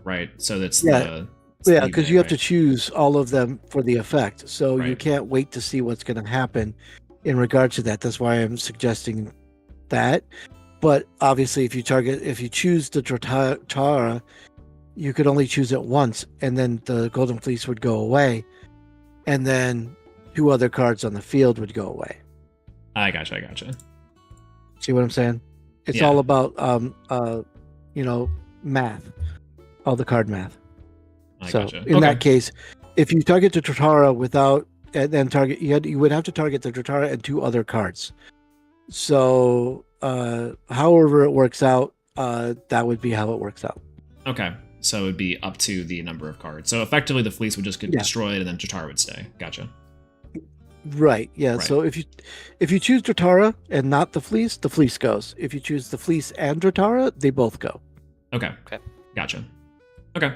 right? So that's Yeah. it's Yeah, the because evening, you have to right? choose all of them for the effect. So you Right. can't wait to see what's going to happen in regards to that. That's why I'm suggesting that. But obviously, if you choose the Tratara, you could only choose it once, and then the Golden Fleece would go away, and then 2 other cards on the field would go away. I gotcha. See what I'm saying? It's Yeah. all about math, all the card math. I So gotcha. in Okay. that case, if you target the Tratara without, and then you would have to target the Tratara and 2 other cards. So however it works out, that would be how it works out. Okay. So it would be up to the number of cards. So effectively, the fleece would just get Yeah. destroyed, and then Jatara would stay. Gotcha. Right. Yeah. Right. So if you choose Dratara and not the fleece goes. If you choose the fleece and Dratara, they both go. Okay. Okay. Gotcha. Okay.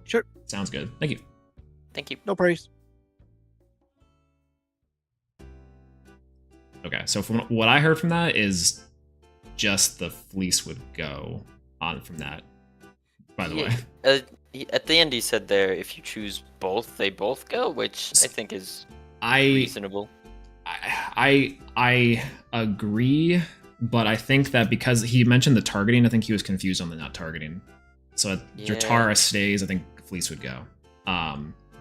Sure. Sounds good. Thank you. Thank you. No praise. Okay. So from what I heard from that is just the fleece would go on from that. By the way. At the end, he said there, if you choose both, they both go, which I think is reasonable. I agree, but I think that because he mentioned the targeting, I think he was confused on the not targeting. So if Yeah. Dratara stays, I think fleece would go.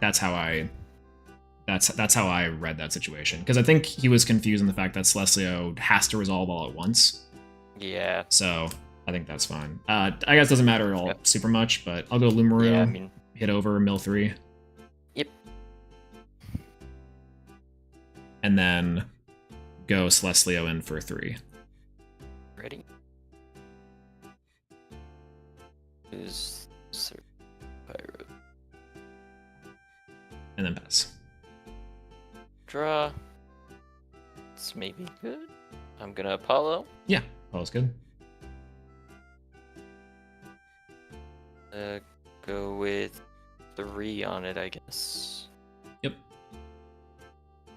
That's how I read that situation, because I think he was confused on the fact that Celestlio has to resolve all at once. Yeah. So I think that's fine. I guess it doesn't matter at all super much, but I'll go Lumaru, Yeah, I mean, hit over, mill 3. Yep. And then go Celestlio in for 3. ready? Is Pyro. And then pass. Draw. It's maybe good. I'm gonna Apollo. Yeah, that was good. Go with 3 on it, I guess. Yep.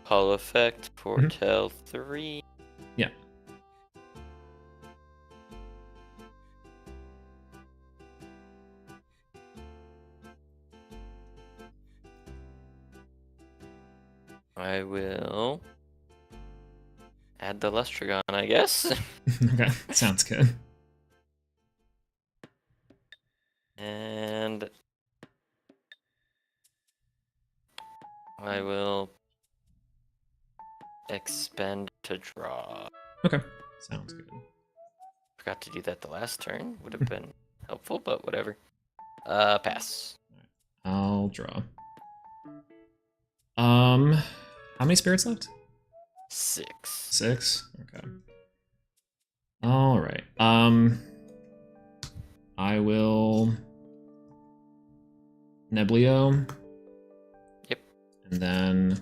Hall effect, foretell 3. Yeah. I will add the Lestragon, I guess. Okay, sounds good. And I will expend to draw. Okay, sounds good. Forgot to do that the last turn. Would have been helpful, but whatever. Pass. I'll draw. How many spirits left? 6. 6? Okay. All right. I will Neblio. Yep. And then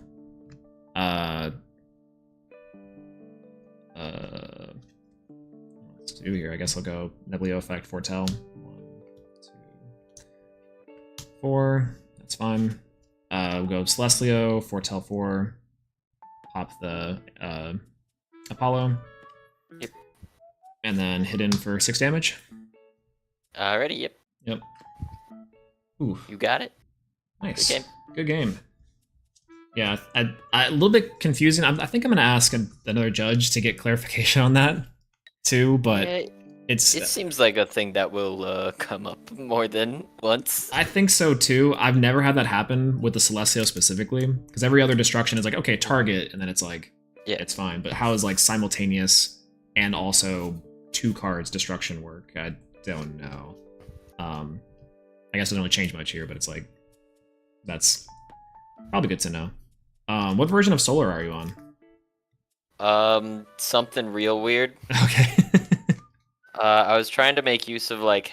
let's do here. I guess I'll go Neblio effect foretell. 1, 2, 4. That's fine. We'll go Celestlio, foretell 4. Pop the Apollo. Yep. And then hit in for 6 damage. Alrighty, yep. Yep. Ooh, You got it. nice. Good game. Good game. Yeah, a little bit confusing. I think I'm going to ask another judge to get clarification on that too, but Yeah, It seems like a thing that will come up more than once. I think so too. I've never had that happen with the Celestio specifically, because every other destruction is like, okay, target, and then it's like, Yeah. it's fine. But how is like simultaneous and also 2 cards destruction work? I don't know. I guess it doesn't really change much here, but it's like, that's probably good to know. What version of Solar are you on? Something real weird. Okay. I was trying to make use of like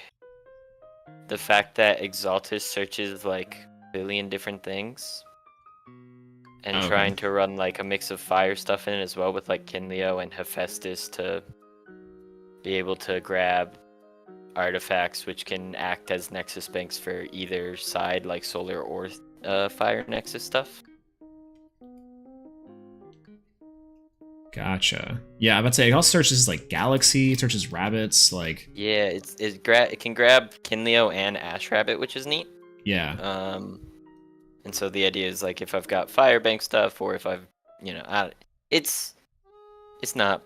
the fact that Exaltus searches like a billion different things, and Okay. trying to run like a mix of fire stuff in it as well with like Kinleo and Hephaestus to be able to grab artifacts which can act as Nexus banks for either side, like Solar or Fire Nexus stuff. Gotcha. Yeah, I'm about to say it also searches like Galaxy, it searches rabbits, like Yeah, it can grab Kinleo and Ash Rabbit, which is neat. yeah. And so the idea is like if I've got Firebank stuff, or if I've, it's not.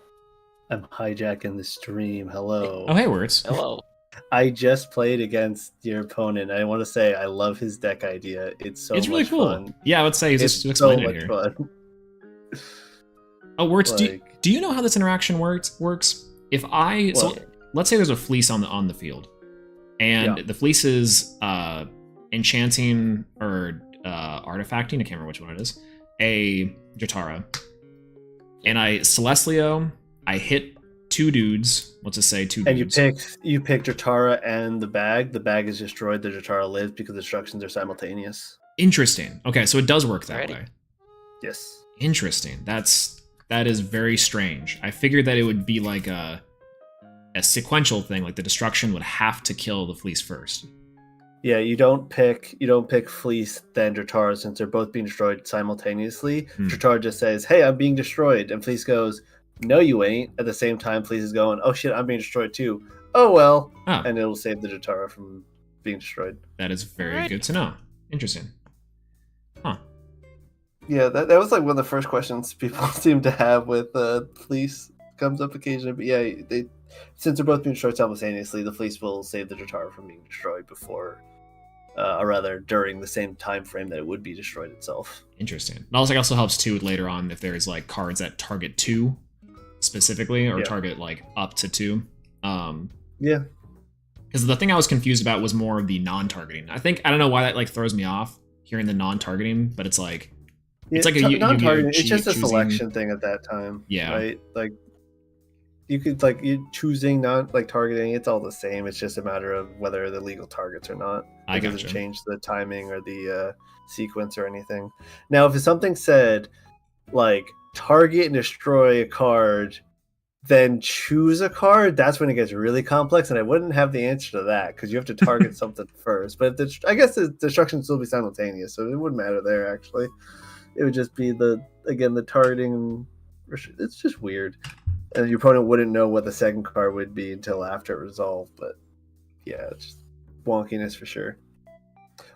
I'm hijacking the stream. Hello. Oh, hey, words. Hello. I just played against your opponent. I want to say I love his deck idea. It's It's really much cool. fun. Yeah, I would say It's just so explain it much here. fun. Oh, words. Like- Do you know how this interaction works? If I so Well- let's say there's a fleece on the field, and Yeah. the fleece is enchanting or artifacting. I can't remember which one it is. A Jotara, and I Celestlio. I hit 2 dudes. Let's just say 2 And dudes. you pick Jotara and the bag. The bag is destroyed. The Jotara lives because the destructions are simultaneous. Interesting. Okay, so it does work that Alrighty. way. Yes. Interesting. That is very strange. I figured that it would be like a sequential thing, like the destruction would have to kill the fleece first. Yeah, you don't pick Fleece then Jotara since they're both being destroyed simultaneously. Hmm. Jotara just says, "Hey, I'm being destroyed," and Fleece goes, "No, you ain't." At the same time, Fleece is going, "Oh shit, I'm being destroyed too." Oh well, Oh, and it'll save the Jotara from being destroyed. that is very Alright. good to know. Interesting. Huh. Yeah, that was like one of the first questions people seem to have with Fleece. Comes up occasionally, but yeah, since they're both being destroyed simultaneously, the Fleece will save the Jotara from being destroyed before, or rather during the same time frame that it would be destroyed itself. Interesting. It also helps too later on if there's like cards that target 2 specifically, or Yeah. target like up to 2. Yeah, Because the thing I was confused about was more of the non-targeting. I don't know why that like throws me off hearing the non-targeting, but it's like It's like a non-targeting. It's Yu-Gi-Oh! just a choosing- selection thing at that time. Yeah. right. Like you could you choosing not like targeting. It's all the same. It's just a matter of whether the legal targets or not. I It doesn't gotcha. change the timing or the sequence or anything. Now, if something said like target and destroy a card, then choose a card, that's when it gets really complex, and I wouldn't have the answer to that because you have to target something first. But I guess the destruction would still be simultaneous, so it wouldn't matter there. Actually, it would just be the targeting. It's just weird, and your opponent wouldn't know what the second card would be until after it resolved. But yeah, it's just wonkiness for sure.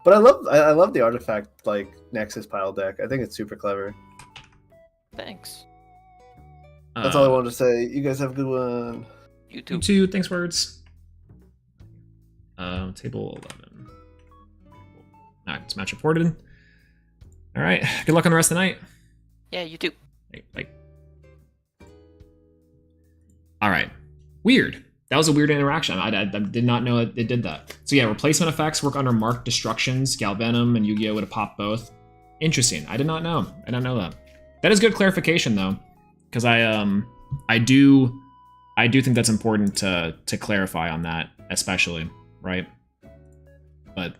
But I love the artifact like Nexus pile deck. I think it's super clever. Thanks. That's all I wanted to say. You guys have a good one. You You too. too. Thanks, words. Table 11. All right, it's match reported. All right, good luck on the rest of the night. Yeah, you too. Bye. All right, weird. That was a weird interaction. I did not know it did that. So yeah, replacement effects work under marked destructions. Galvanum and Yu-Gi-Oh would have popped both. Interesting. I did not know. I didn't know that. That is good clarification though, because I do think that's important to clarify on that, especially, right? But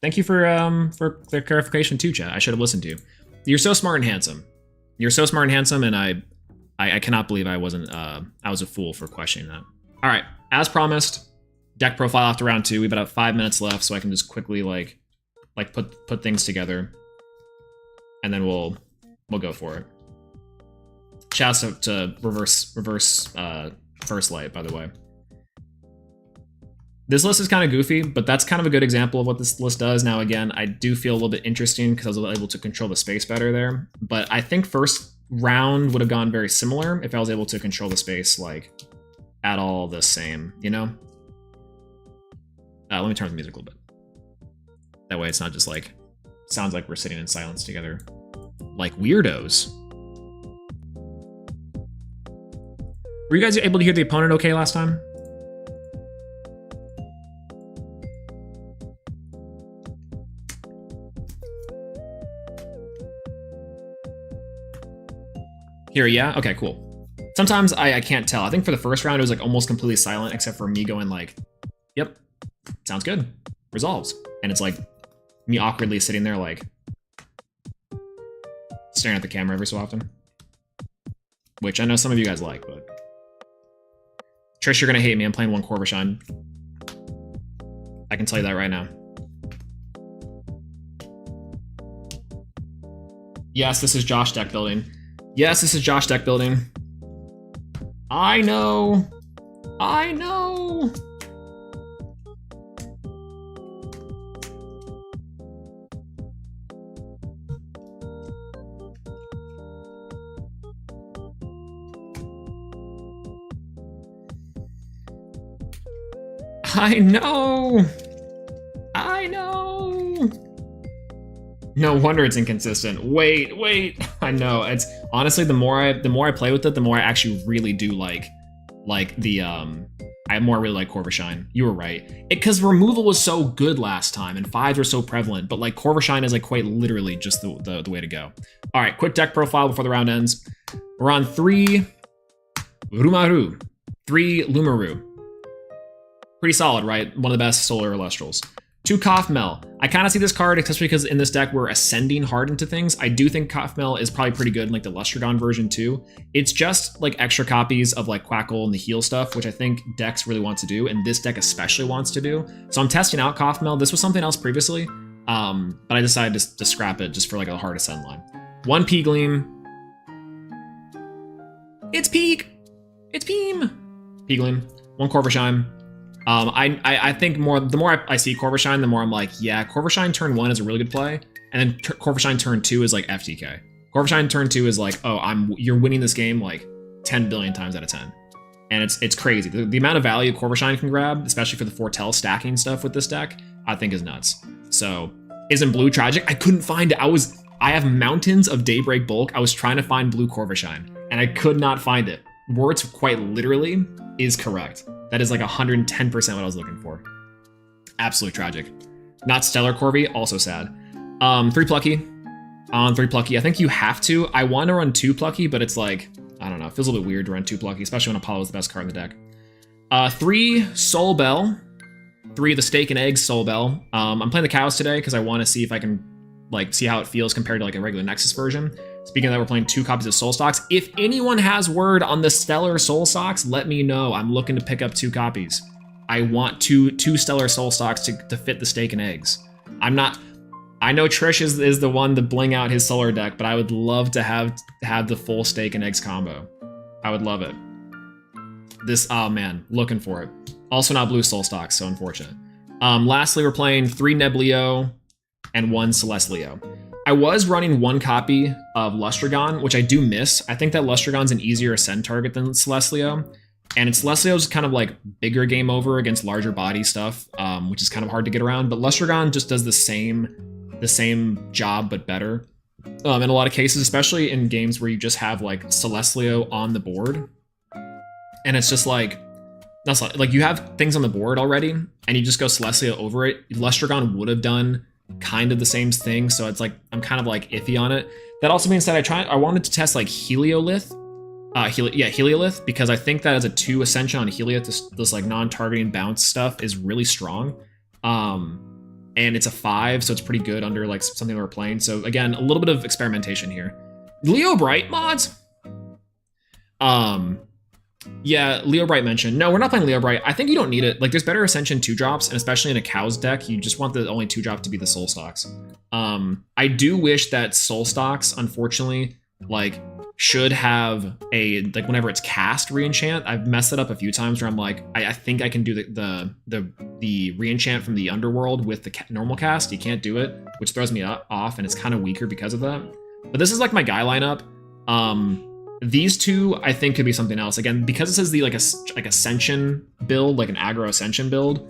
thank you for clear clarification too, chat. I should have listened to you. You're so smart and handsome. You're so smart and handsome, and I cannot believe I wasn't I was a fool for questioning that. All right, as promised, deck profile after round 2. We've about 5 minutes left, so I can just quickly like put things together, and then we'll go for it. Shouts to reverse first light, by the way. This list is kind of goofy, but that's kind of a good example of what this list does. Now, again, I do feel a little bit interesting because I was able to control the space better there. But I think first round would have gone very similar if I was able to control the space like at all the same, you know? Let me turn the music a little bit. That way it's not just like, sounds like we're sitting in silence together like weirdos. Were you guys able to hear the opponent okay last time? Here, yeah? Okay, cool. Sometimes I can't tell. I think for the first round, it was like almost completely silent, except for me going like, yep, sounds good, resolves. And it's like me awkwardly sitting there like, staring at the camera every so often. Which I know some of you guys like, but... Trish, you're gonna hate me, I'm playing one Corvishine. I can tell you that right now. Yes, this is Josh deck building. Yes, this is Josh deck building. I know. I know. I know. I know. No wonder it's inconsistent. Wait. I know. It's honestly the more I play with it, the more I actually really do like the I more really like Corvishine. You were right. Because removal was so good last time and 5s were so prevalent, but like Corvishine is like quite literally just the way to go. All right, quick deck profile before the round ends. We're on 3 Rumaru, 3 Lumaru. Pretty solid, right? One of the best solar Elestrals. 2 Kothmel. I kind of see this card, especially because in this deck we're ascending hard into things. I do think Kothmel is probably pretty good in like the Lestragon version too. It's just like extra copies of like Quackle and the heal stuff, which I think decks really want to do, and this deck especially wants to do. So I'm testing out Kothmel. This was something else previously, but I decided to scrap it just for like a hard ascend line. 1 Peegleam. It's Peeg! It's Peem! Peegleam. 1 Corvishine. I think the more I see Corvishine, the more I'm like, yeah, Corvishine turn 1 is a really good play, and then Corvishine turn 2 is like FTK. Corvishine turn 2 is like, oh, you're winning this game like 10 billion times out of 10, and it's crazy. The amount of value Corvishine can grab, especially for the foretell stacking stuff with this deck, I think is nuts. So, isn't blue tragic? I couldn't find it. I have mountains of Daybreak bulk. I was trying to find blue Corvishine, and I could not find it. Words quite literally is correct. That is like 110% what I was looking for. Absolutely tragic. Not Stellar Corvi, also sad. 3 Plucky. On 3 Plucky. I think you have to. I want to run 2 Plucky, but it's like, I don't know. It feels a little bit weird to run 2 Plucky, especially when Apollo is the best card in the deck. 3 Soul Bell. 3 the Steak and Eggs Soul Bell. I'm playing the cows today because I want to see if I can like see how it feels compared to like a regular Nexus version. Speaking of that, we're playing 2 copies of Soul Stocks. If anyone has word on the Stellar Soul Stocks, let me know. I'm looking to pick up 2 copies. I want two Stellar Soul Stocks to fit the Steak and Eggs. I know Trish is the one to bling out his Solar deck, but I would love to have the full Steak and Eggs combo. I would love it. Oh man, looking for it. Also not blue Soul Stocks, so unfortunate. Lastly, we're playing 3 Neblio and 1 Celestlio. I was running 1 copy of Lustragon, which I do miss. I think that Lustragon's an easier ascend target than Celestlio. And Celestlio's kind of like bigger game over against larger body stuff, which is kind of hard to get around. But Lustragon just does the same job, but better. In a lot of cases, especially in games where you just have like Celestlio on the board. And it's just like, that's like you have things on the board already, and you just go Celestlio over it. Lustragon would have done kind of the same thing, so it's like I'm kind of like iffy on it. That also being said, I wanted to test like Heliolith, Heliolith, because I think that as a 2 Ascension on Heliolith, this like non-targeting bounce stuff is really strong. And it's a 5, so it's pretty good under like something we're playing. So again, a little bit of experimentation here. Leo Bright mods. Yeah, Leo Bright mentioned. No, we're not playing Leo Bright. I think you don't need it. Like, there's better Ascension 2-drops, and especially in a Cows deck, you just want the only 2-drop to be the Soul Stocks. I do wish that Soul Stocks, unfortunately, like, should have a, like, whenever it's cast reenchant. I've messed it up a few times where I'm like, I think I can do the reenchant from the Underworld with the normal cast. You can't do it, which throws me off, and it's kind of weaker because of that. But this is like my guy lineup. these two I think could be something else. Again, because it says the like ascension build, like an aggro ascension build,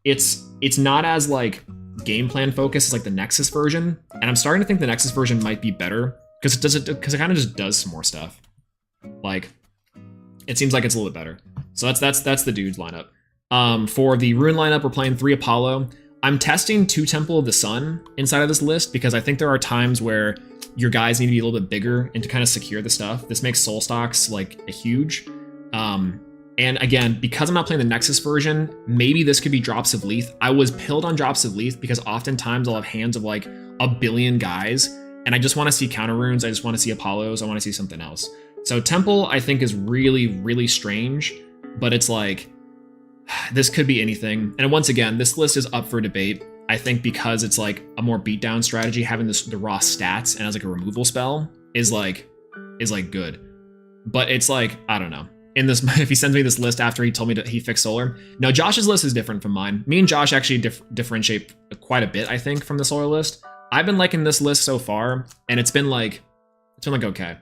it's not as like game plan focused as like the Nexus version, and I'm starting to think the Nexus version might be better because it kind of just does some more stuff. Like, it seems like it's a little bit better. So that's the dudes lineup. For the rune lineup, we're playing 3 Apollo. I'm testing 2 Temple of the Sun inside of this list because I think there are times where your guys need to be a little bit bigger and to kind of secure the stuff. This makes soul stocks like a huge. And again, because I'm not playing the Nexus version, maybe this could be Drops of Leaf. I was pilled on Drops of Leaf because oftentimes I'll have hands of like a billion guys, and I just want to see counter runes. I just want to see Apollos. I want to see something else. So Temple, I think, is really, really strange, but it's like, this could be anything. And once again, this list is up for debate. I think because it's like a more beatdown strategy, having the raw stats and as like a removal spell is like good. But it's like, I don't know. In this, if he sends me this list after he told me that he fixed solar. No, Josh's list is different from mine. Me and Josh actually differentiate quite a bit, I think, from the solar list. I've been liking this list so far, and it's been like okay.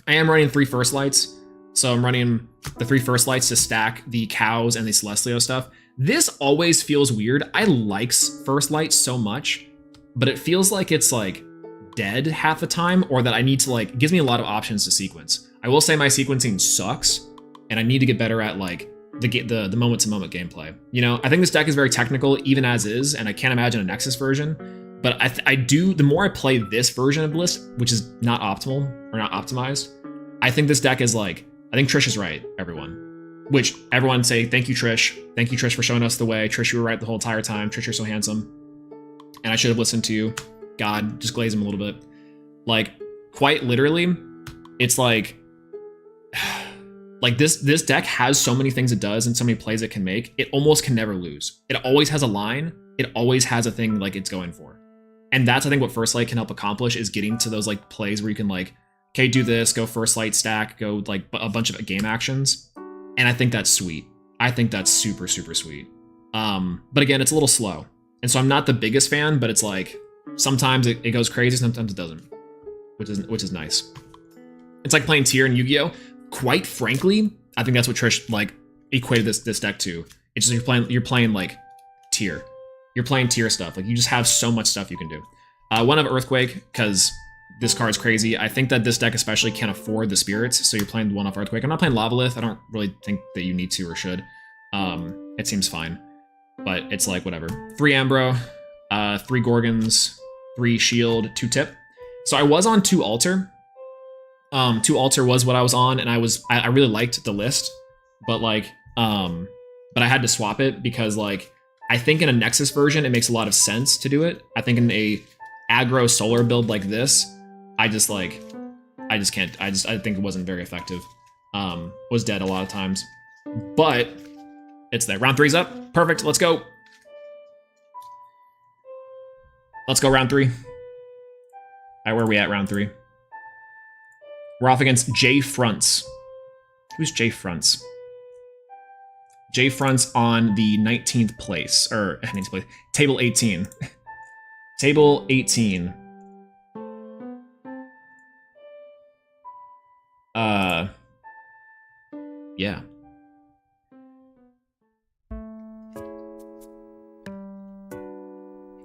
I am running 3 first lights, so I'm running the 3 first lights to stack the cows and the Celestial stuff. This always feels weird. I like first light so much, but it feels like it's like dead half the time, or that I need to like, it gives me a lot of options to sequence. I will say my sequencing sucks, and I need to get better at like the moment to moment gameplay. You know, I think this deck is very technical even as is, and I can't imagine a Nexus version. But I do, the more I play this version of the list, which is not optimal or not optimized, I think this deck is like, I think Trish is right, everyone. Which everyone say, thank you, Trish. Thank you, Trish, for showing us the way. Trish, you were right the whole entire time. Trish, you're so handsome. And I should have listened to you. God, just glaze him a little bit. Like, quite literally, it's like this deck has so many things it does and so many plays it can make. It almost can never lose. It always has a line. It always has a thing like it's going for. And that's, I think, what First Light can help accomplish, is getting to those like plays where you can like, okay, do this, go First Light stack, go like a bunch of game actions. And I think that's sweet. I think that's super, super sweet. But again, it's a little slow. And so I'm not the biggest fan, but it's like, sometimes it goes crazy, sometimes it doesn't, which is nice. It's like playing tier in Yu-Gi-Oh! Quite frankly, I think that's what Trish like equated this deck to. It's just you're playing like tier. You're playing tier stuff. Like, you just have so much stuff you can do. One of Earthquake, because this card's crazy. I think that this deck especially can't afford the spirits, so you're playing one off Earthquake. I'm not playing Lavalith. I don't really think that you need to or should. It seems fine, but it's like whatever. 3 Ambro, 3 Gorgons, 3 Shield, 2 Tip. So I was on 2 Altar. 2 Altar was what I was on, and I really liked the list, but like, but I had to swap it because like, I think in a Nexus version, it makes a lot of sense to do it. I think in a aggro solar build like this, I think it wasn't very effective. Was dead a lot of times, but it's there. Round 3's up. Perfect. Let's go. Let's go round 3. All right, where are we at round 3? We're off against J Fronts. Who's J Fronts? J Fronts on the 19th place, or 19th place, table 18. Table 18. Yeah.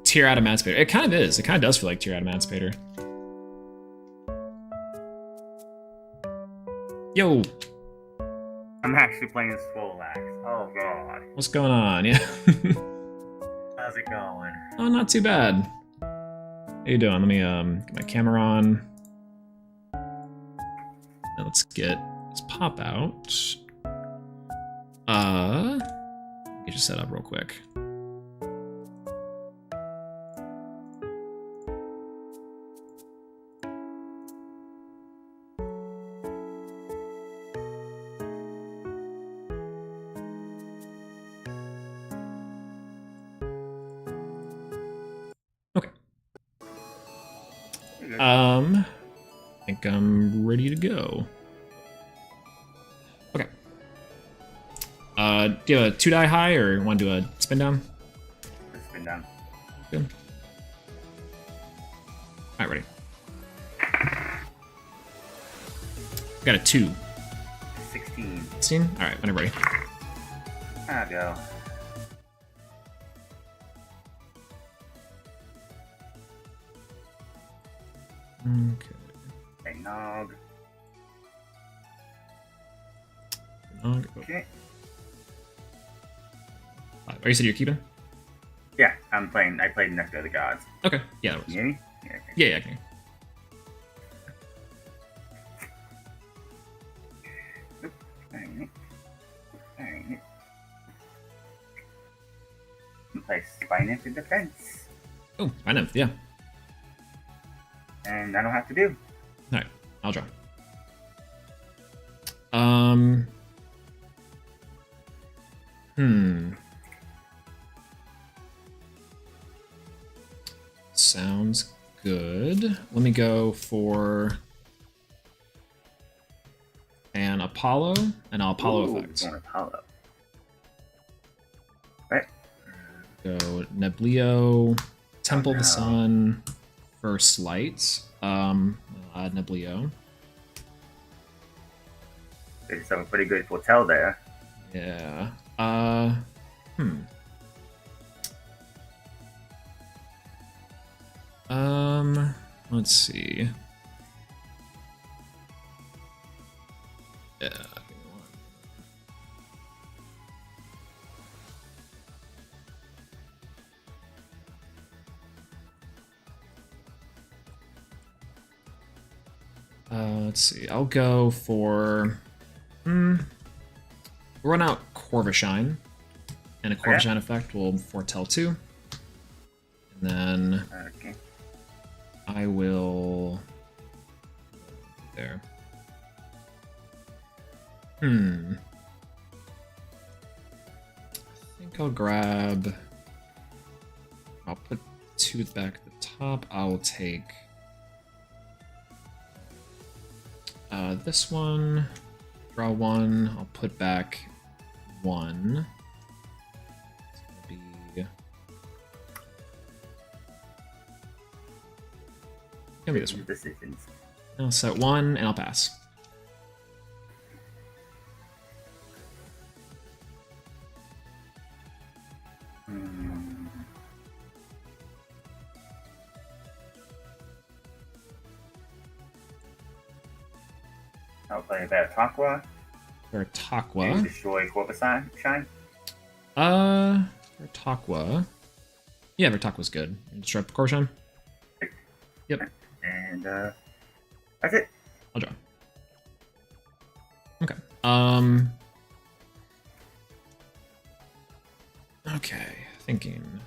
Tier out Emancipator. It kind of is. It kind of does feel like Tier out Emancipator. Yo. I'm actually playing Swolax. Oh god. What's going on? Yeah. How's it going? Oh, not too bad. How you doing? Let me get my camera on. Now let's get this pop out. Get you set up real quick. I think I'm ready to go. Okay. Do you have a 2-die high, or want to do a spin down? Spin down. Good. Alright, ready. Got a 2. 16. 16? Alright, whenever ready. I'll go. Okay. Okay, Nog. Okay. Oh, you said you're keeping? Yeah, I played Nectar of the Gods. Okay. Yeah, that works. Can you hear me? Yeah, okay. Yeah, I can. Alright. Alright. Play Spine for defense. Oh, I know. Yeah. And I don't have to do. Alright, I'll draw. Sounds good. Let me go for an Apollo and Apollo Ooh, effects. going Apollo. Right. Go Neblio, Temple of no. the Sun, First Light. I'll add Neblio. There's some pretty good foretell there. Yeah. Let's see. Yeah. Let's see. I'll go for. We'll run out Corvishine, and a Corvishine effect will foretell 2. And then Okay. I will. There. I think I'll grab. I'll put 2 back at the top. I'll take. This one, draw 1, I'll put back 1. It's gonna be... Gonna be this one. Decisions. I'll set 1 and I'll pass. I'll play Veritaqua. And Veritaqua. destroy Corvishine. Veritaqua. Yeah, Vertaqua's good. Destroy Corvishine. Yep. And that's it. I'll draw. Okay. Okay, thinking.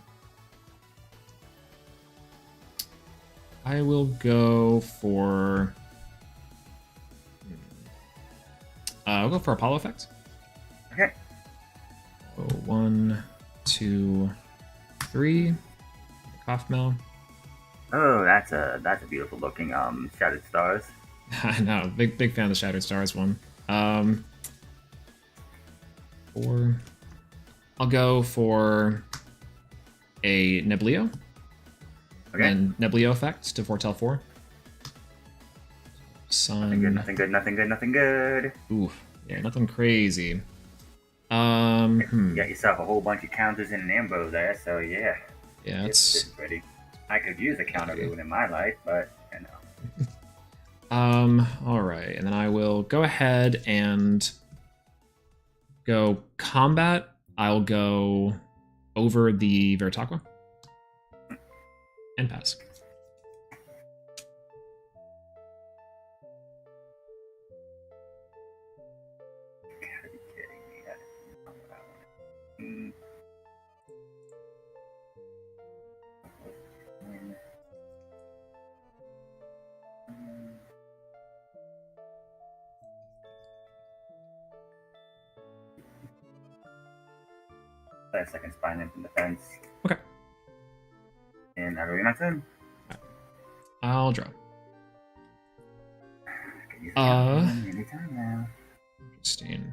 I will go for. I'll go for Apollo effects. Okay. So 1, 2, 3. Kaufmel. Oh, that's a beautiful looking Shattered Stars. I know, big fan of the Shattered Stars one. 4. I'll go for a Neblio. Okay. And Neblio effect to foretell 4. Sun. Nothing good. Ooh, yeah, nothing crazy. You got yourself a whole bunch of counters in an ambo there, so yeah. Yeah, It's pretty. I could use a counter rune in my life, but you know. All right, and then I will go ahead and go combat. I'll go over the Veritaqua and pass. Gotta be kidding me. That's not what I wanted. Play a second spine in from defense. Okay. And that'll be my turn. I'll draw. Can use a counter rune anytime now. Interesting.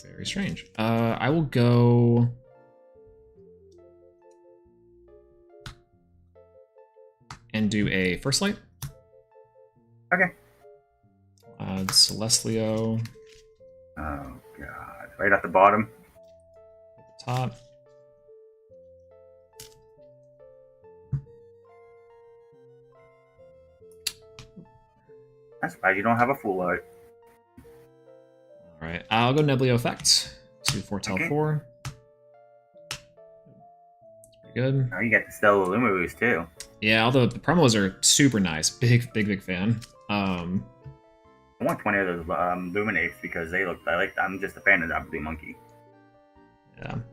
Very strange. I will go. do a First Light. Okay. Celestlio Oh god. Right at the bottom. at the top. That's why you don't have a full art. All right, I'll go Neblio Effect to Foretell Okay. 4. That's pretty good. Now you get the Stellar Lumarus too. Yeah, all the promos are super nice. Big fan. I want 20 of those Luminates because they look. I'm just a fan of that blue monkey.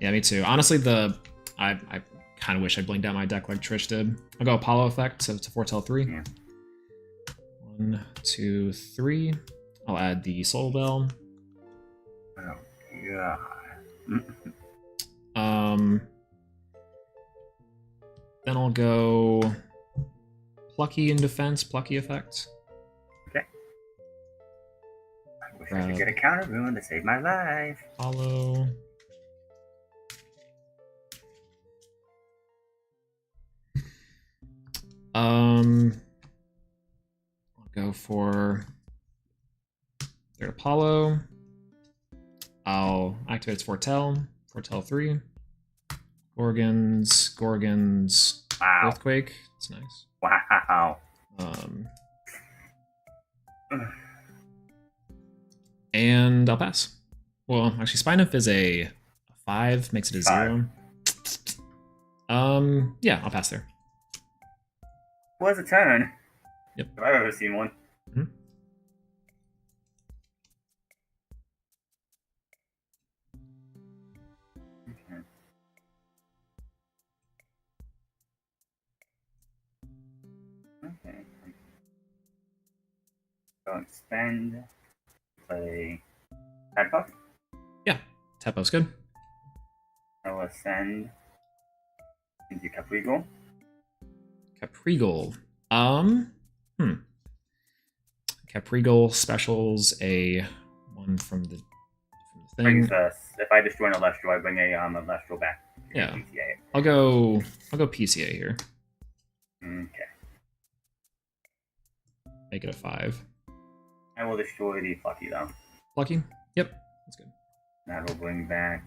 Yeah, me too. Honestly, I kind of wish I blinked out my deck like Trish did. I'll go Apollo Effect to Foretell 3. Yeah. 1, 2, 3. I'll add the Soul Bell. Oh god. Then I'll go Plucky in defense, Plucky Effect. Okay. I wish I could get a counter rune to save my life. Apollo. I'll go for third Apollo. I'll activate its Foretell 3. Gorgons, Wow. Earthquake. It's nice. Wow. And I'll pass. Well, actually, Spine Nymph is a 5, makes it a 0. Yeah, I'll pass there. Was a turn. Yep. If I've ever seen one. Mhm. Okay. Okay. So expend. Play. Tadpop. Yeah, Tepo's good. I will ascend into Caprigo. Caprigal. Caprigal specials a 1 from the thing. Brings us. If I destroy an Elestral, I bring a Elestral back. To Yeah. PTA. I'll go PCA here. Okay. Make it a 5. I will destroy the Plucky though. Lucky? Yep, that's good. That will bring back.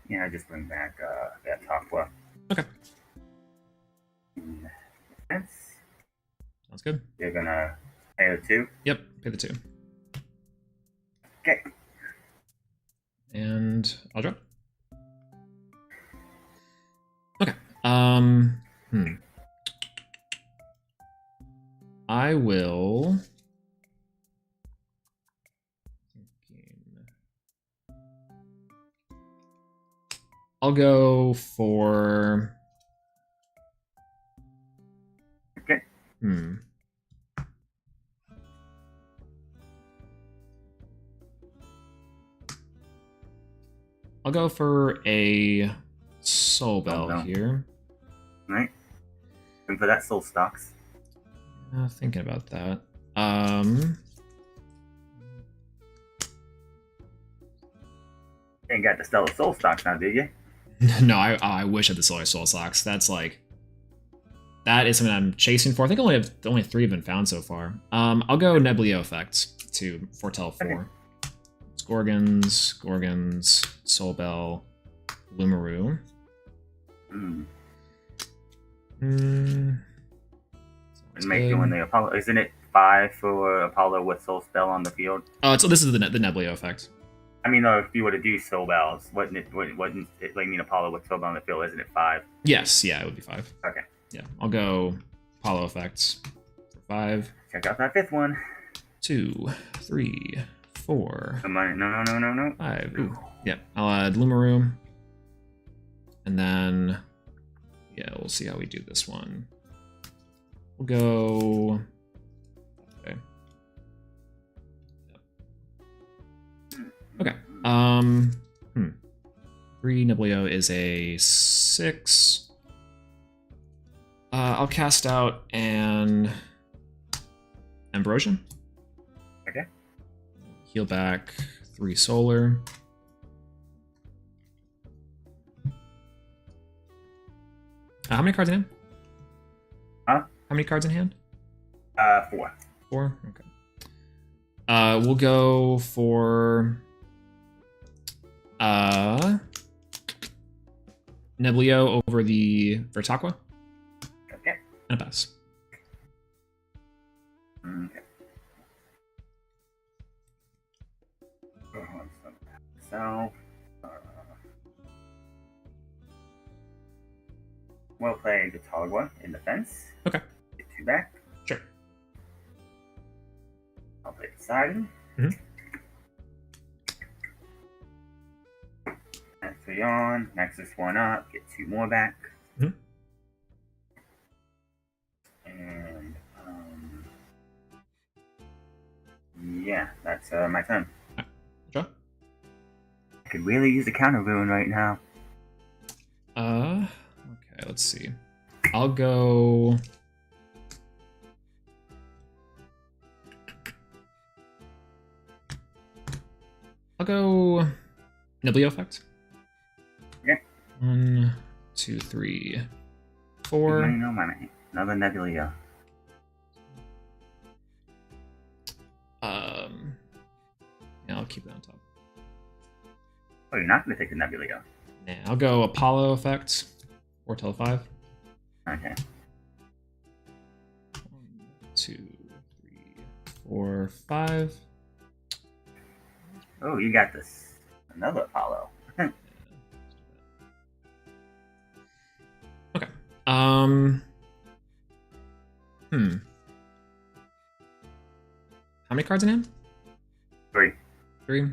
Yeah, just bring back that Takwa. Okay, Defense. sounds good. You're gonna pay the 2. Yep, pay the 2. Okay. And I'll drop. Okay. I will. I'll go for. Okay. I'll go for a Soul Bell Bell. here. Right. And for that, Soul Stocks. Thinking about that. You ain't got the Stellar Soul Stocks now, do you? No, I wish I had the Solar Soul Socks. That's like. That is something I'm chasing for. I think only 3 have been found so far. I'll go Neblio Effect to Foretell 4. Okay. It's Gorgons, Soul Bell, Lumaru. Mm. Sounds And make you good. when the Apollo. Isn't it 5 for Apollo with Soul Spell on the field? Oh, so this is the Neblio Effect. I mean, if you were to do Soul Bells, wouldn't it like mean Apollo with Soul Bell on the field? Isn't it 5? Yes, yeah, it would be 5. Okay. Yeah, I'll go Apollo Effects for 5. Check out that 5th one. 2, 3, 4, Come on. No. 5. Ooh, yeah, I'll add Lumaru. And then, yeah, we'll see how we do this one. We'll go. Okay. Okay. 3 Neblio is a 6. I'll cast out an Ambrosia. Okay. Heal back 3 solar. How many cards in hand? Huh? How many cards in hand? 4. 4? Okay. We'll go for Neblio over the Vertaqua Okay. and a pass. Okay. So, we'll play the Talagua in defense. Okay. Get 2 back. Sure. I'll play Poseidon. Mhm. That's 3 on. Nexus 1 up. Get 2 more back. Mhm. And, yeah, that's my turn. Draw. I could really use a counter ruin right now. Okay, let's see. I'll go. Neblio effect. Okay. 1, 2, 3, Good 4. money, no money. Another Nebula. Yeah, I'll keep it on top. Oh, you're not going to take the Nebula. Nah, I'll go Apollo effect. 4 till 5. Okay. 1, 2, 3, 4, 5. Oh, you got this. Another Apollo. Okay. How many cards in hand? 3. 3.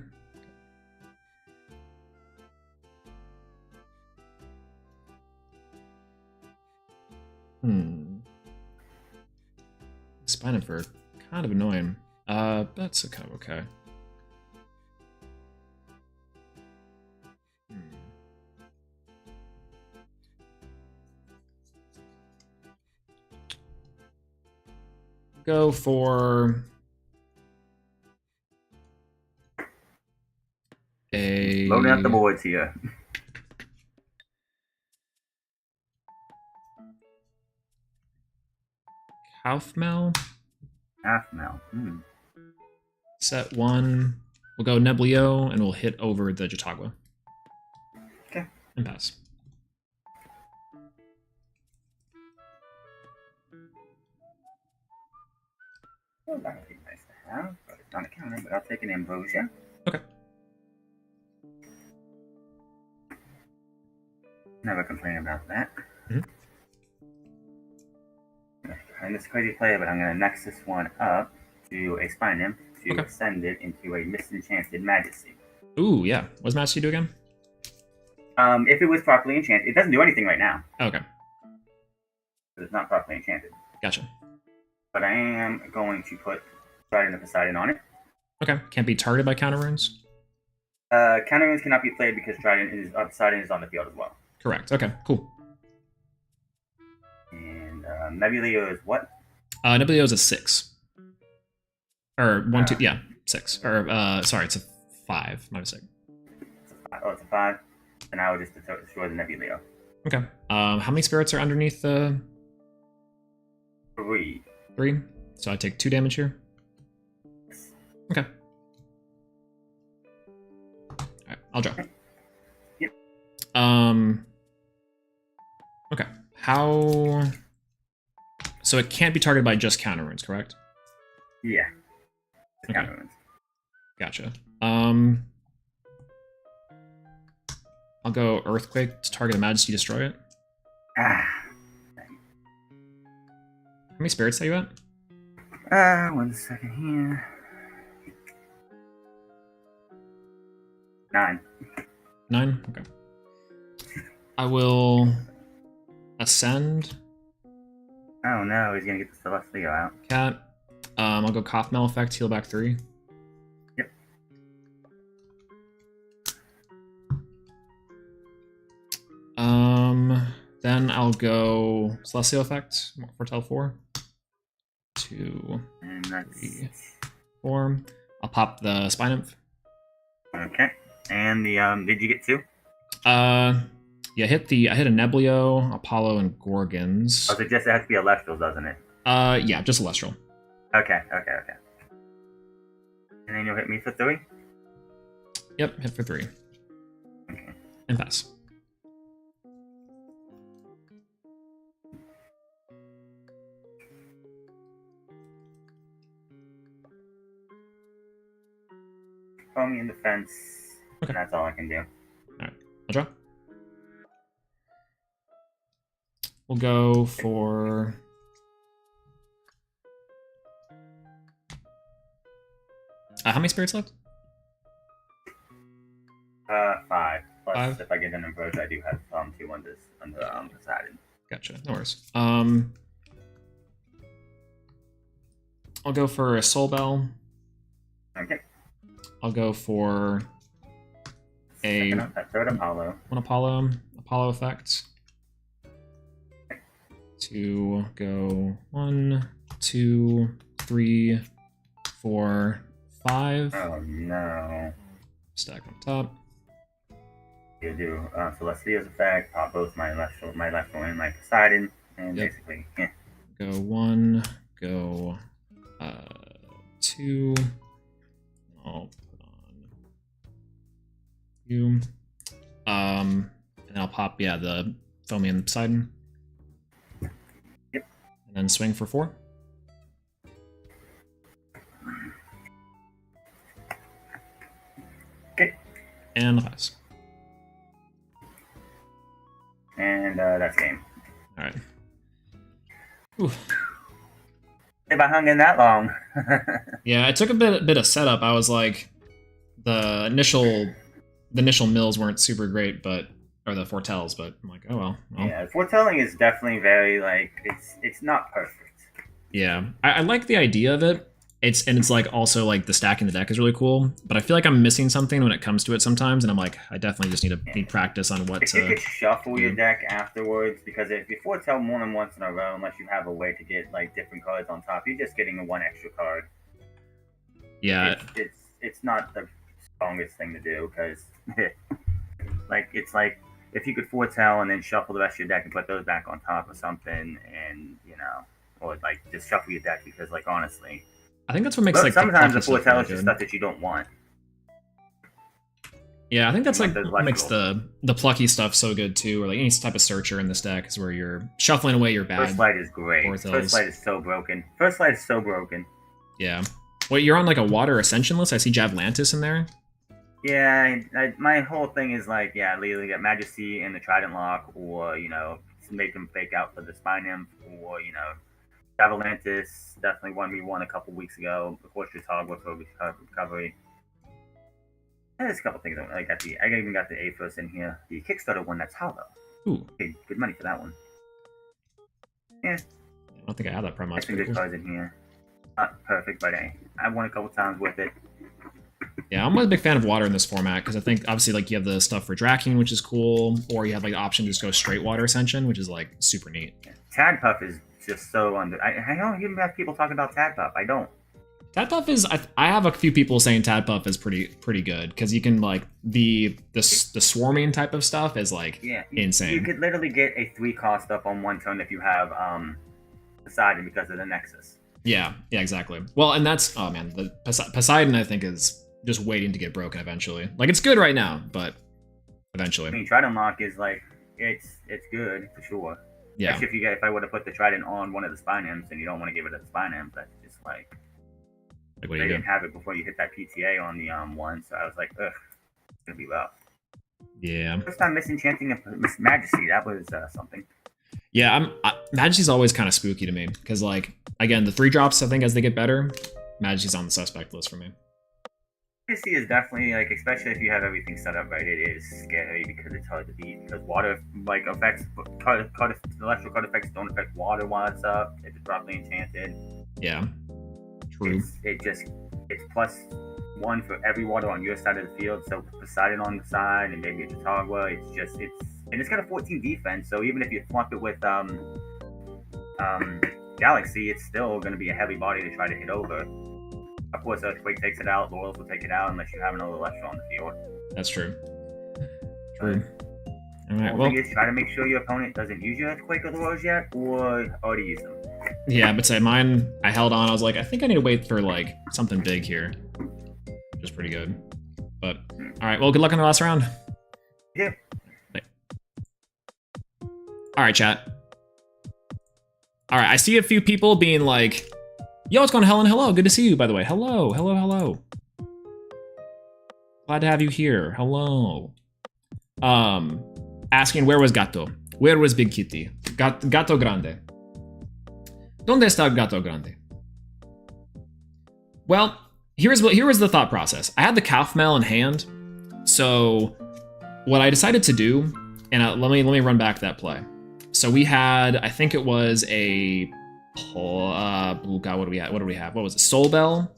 Spinifur, kind of annoying. That's kind of okay. Go for a Loading up the boards here. Kaufmel. Half mil. Set 1. We'll go Neblio and we'll hit over the Jatagua. Okay. And pass. Well, that would be nice to have, but it's not a counter, but I'll take an Ambrosia. Okay. Never complain about that. Mhm. And this crazy play, but I'm going to next this one up to a Spine Nymph to Okay. ascend it into a Misenchanted Majesty. Ooh, yeah. What does Majesty do again? If it was properly enchanted, it doesn't do anything right now. Okay. Because it's not properly enchanted. Gotcha. But I am going to put Trident of Poseidon on it. Okay. Can't be targeted by counter runes? Counter runes cannot be played because Poseidon is on the field as well. Correct. Okay, cool. And Nebuleo is what? Neblio is a 6. Or 1, 2, yeah, 6. Or, sorry, it's a 5. My mistake. It's a 5. And I will just destroy the Nebuleo. Okay. How many spirits are underneath the 3. 3? So I take 2 damage here. Okay. Alright, I'll draw. Yep. Okay. How... So it can't be targeted by just counter runes, correct? Yeah. Okay. Counter runes. Gotcha. I'll go Earthquake to target a Majesty, destroy it. Ah. How many spirits are you at? 1 second here. 9. 9? Okay. I will ascend Oh no, he's gonna get the Celestial out. Cat. I'll go Kaufmel effect, heal back 3. Yep. Then I'll go Celestial effect, Foretell 4. 2, And that's 3, 4. I'll pop the Spine Nymph. okay. And the did you get 2? Yeah, Yeah, I hit a Neblio, Apollo, and Gorgons. Oh, so it has to be Elestrals, doesn't it? Yeah, just Celestial. Okay. And then you'll hit me for 3? Yep, hit for 3. Okay. And pass. Throw me in the fence. Okay. That's all I can do. Alright, I'll draw. We'll go for... how many spirits left? 5. Plus, 5? if I get an inverse, I do have 2 wonders under Poseidon. Gotcha, no worries. I'll go for a Soul Bell. Okay. I'll go for a third Apollo. one Apollo effect. To go 1, 2, 3, 4, 5. Oh no. Stack on top. You do Celestia's effect, pop both my left and my Poseidon, and Yep. basically, yeah. Go 1, go 2. I'll put on you. And then I'll pop, the Foamy and Poseidon. Yep. And then swing for 4. Okay. And the pass. And that's game. Alright. If I hung in that long. Yeah, it took a bit of setup. I was like, the initial mills weren't super great, or the foretells, but I'm like, oh well. Yeah, foretelling is definitely very it's not perfect. Yeah, I like the idea of it. It's like also like the stacking the deck is really cool, but I feel like I'm missing something when it comes to it sometimes, and I'm like, I definitely just need practice on what if to. You could shuffle your deck afterwards, because if you foretell more than once in a row, unless you have a way to get like different cards on top, you're just getting the one extra card. Yeah, it's not the strongest thing to do, because it's like if you could foretell and then shuffle the rest of your deck and put those back on top of something, and or like just shuffle your deck, because like honestly. I think that's what makes But like sometimes the plucky stuff foretell really is just good. stuff that you don't want. Yeah, I think that's like Those what makes electrical. the plucky stuff so good too, or like any type of searcher in this deck is where you're shuffling away your bad. First Light is great. foretels. First Light is so broken. First Light is so broken. Yeah. Wait, you're on like a water ascension list? I see Javlantis in there. Yeah, my whole thing is like, literally get Majesty and the Trident Lock, or make them fake out for the Spine Imp, or Avalantis definitely won me one a couple weeks ago. Of course, Togwa for recovery. There's a couple things. I even got the Aphos in here. The Kickstarter one, that's hollow. Ooh, Okay, good money for that one. Yeah, I don't think I have that promo. I That's some pretty good cool. cards in here. Not perfect, but I won a couple times with it. Yeah, I'm a big fan of water in this format because I think obviously like you have the stuff for Draking, which is cool, or you have like the option to just go straight water ascension, which is like super neat. Yeah. Tadpuff is just so under. I don't even have people talking about Tadpuff. I don't. Tadpuff is I have a few people saying Tadpuff is pretty good because you can like the swarming type of stuff is like insane. You could literally get a 3-cost up on one turn if you have Poseidon because of the Nexus. Yeah, exactly. Well, and that's the Poseidon I think is just waiting to get broken eventually. Like it's good right now, but eventually. I mean, Trident Lock is like it's good for sure. Yeah. Especially if I would have put the Trident on one of the Spine Imps and you don't want to give it a Spine Imp, that's just like Like what do they you do? didn't have it before you hit that PTA on the one, so I was like, ugh, it's gonna be rough. Yeah. First time misenchanting Miss Majesty, that was something. Yeah, Majesty's always kind of spooky to me because, like, again, the 3-drops I think as they get better, Majesty's on the suspect list for me. Majesty is definitely like, especially if you have everything set up right, it is scary because it's hard to beat. Because water like affects electrical card effects don't affect water while it's up. If it's properly enchanted. Yeah. True. It's +1 for every water on your side of the field. So Poseidon on the side and maybe a Chautauqua. It's got a 14 defense. So even if you flunk it with Galaxy, it's still going to be a heavy body to try to hit over. Of course, Earthquake takes it out. Laurels will take it out unless you have another Electro on the field. That's true. True. All right. The Well, thing is, try to make sure your opponent doesn't use your Earthquake or the Rose yet, or already used them. yeah, but say mine. I held on. I was like, I think I need to wait for like something big here, which is pretty good. But all right. Well, good luck on the last round. Yeah. All right, chat. All right. I see a few people being like, "Yo, what's going on, Helen? Hello. Good to see you. By the way. Hello. Hello. Hello. Glad to have you here. Hello." Asking where was Gato? Where was Big Kitty? Gato Grande. ¿Dónde está Gato Grande? Well, here was the thought process. I had the Kaufmel in hand, so what I decided to do, and let me run back that play. So we had, I think it was a, God, what do we have? What was it? Soul Bell.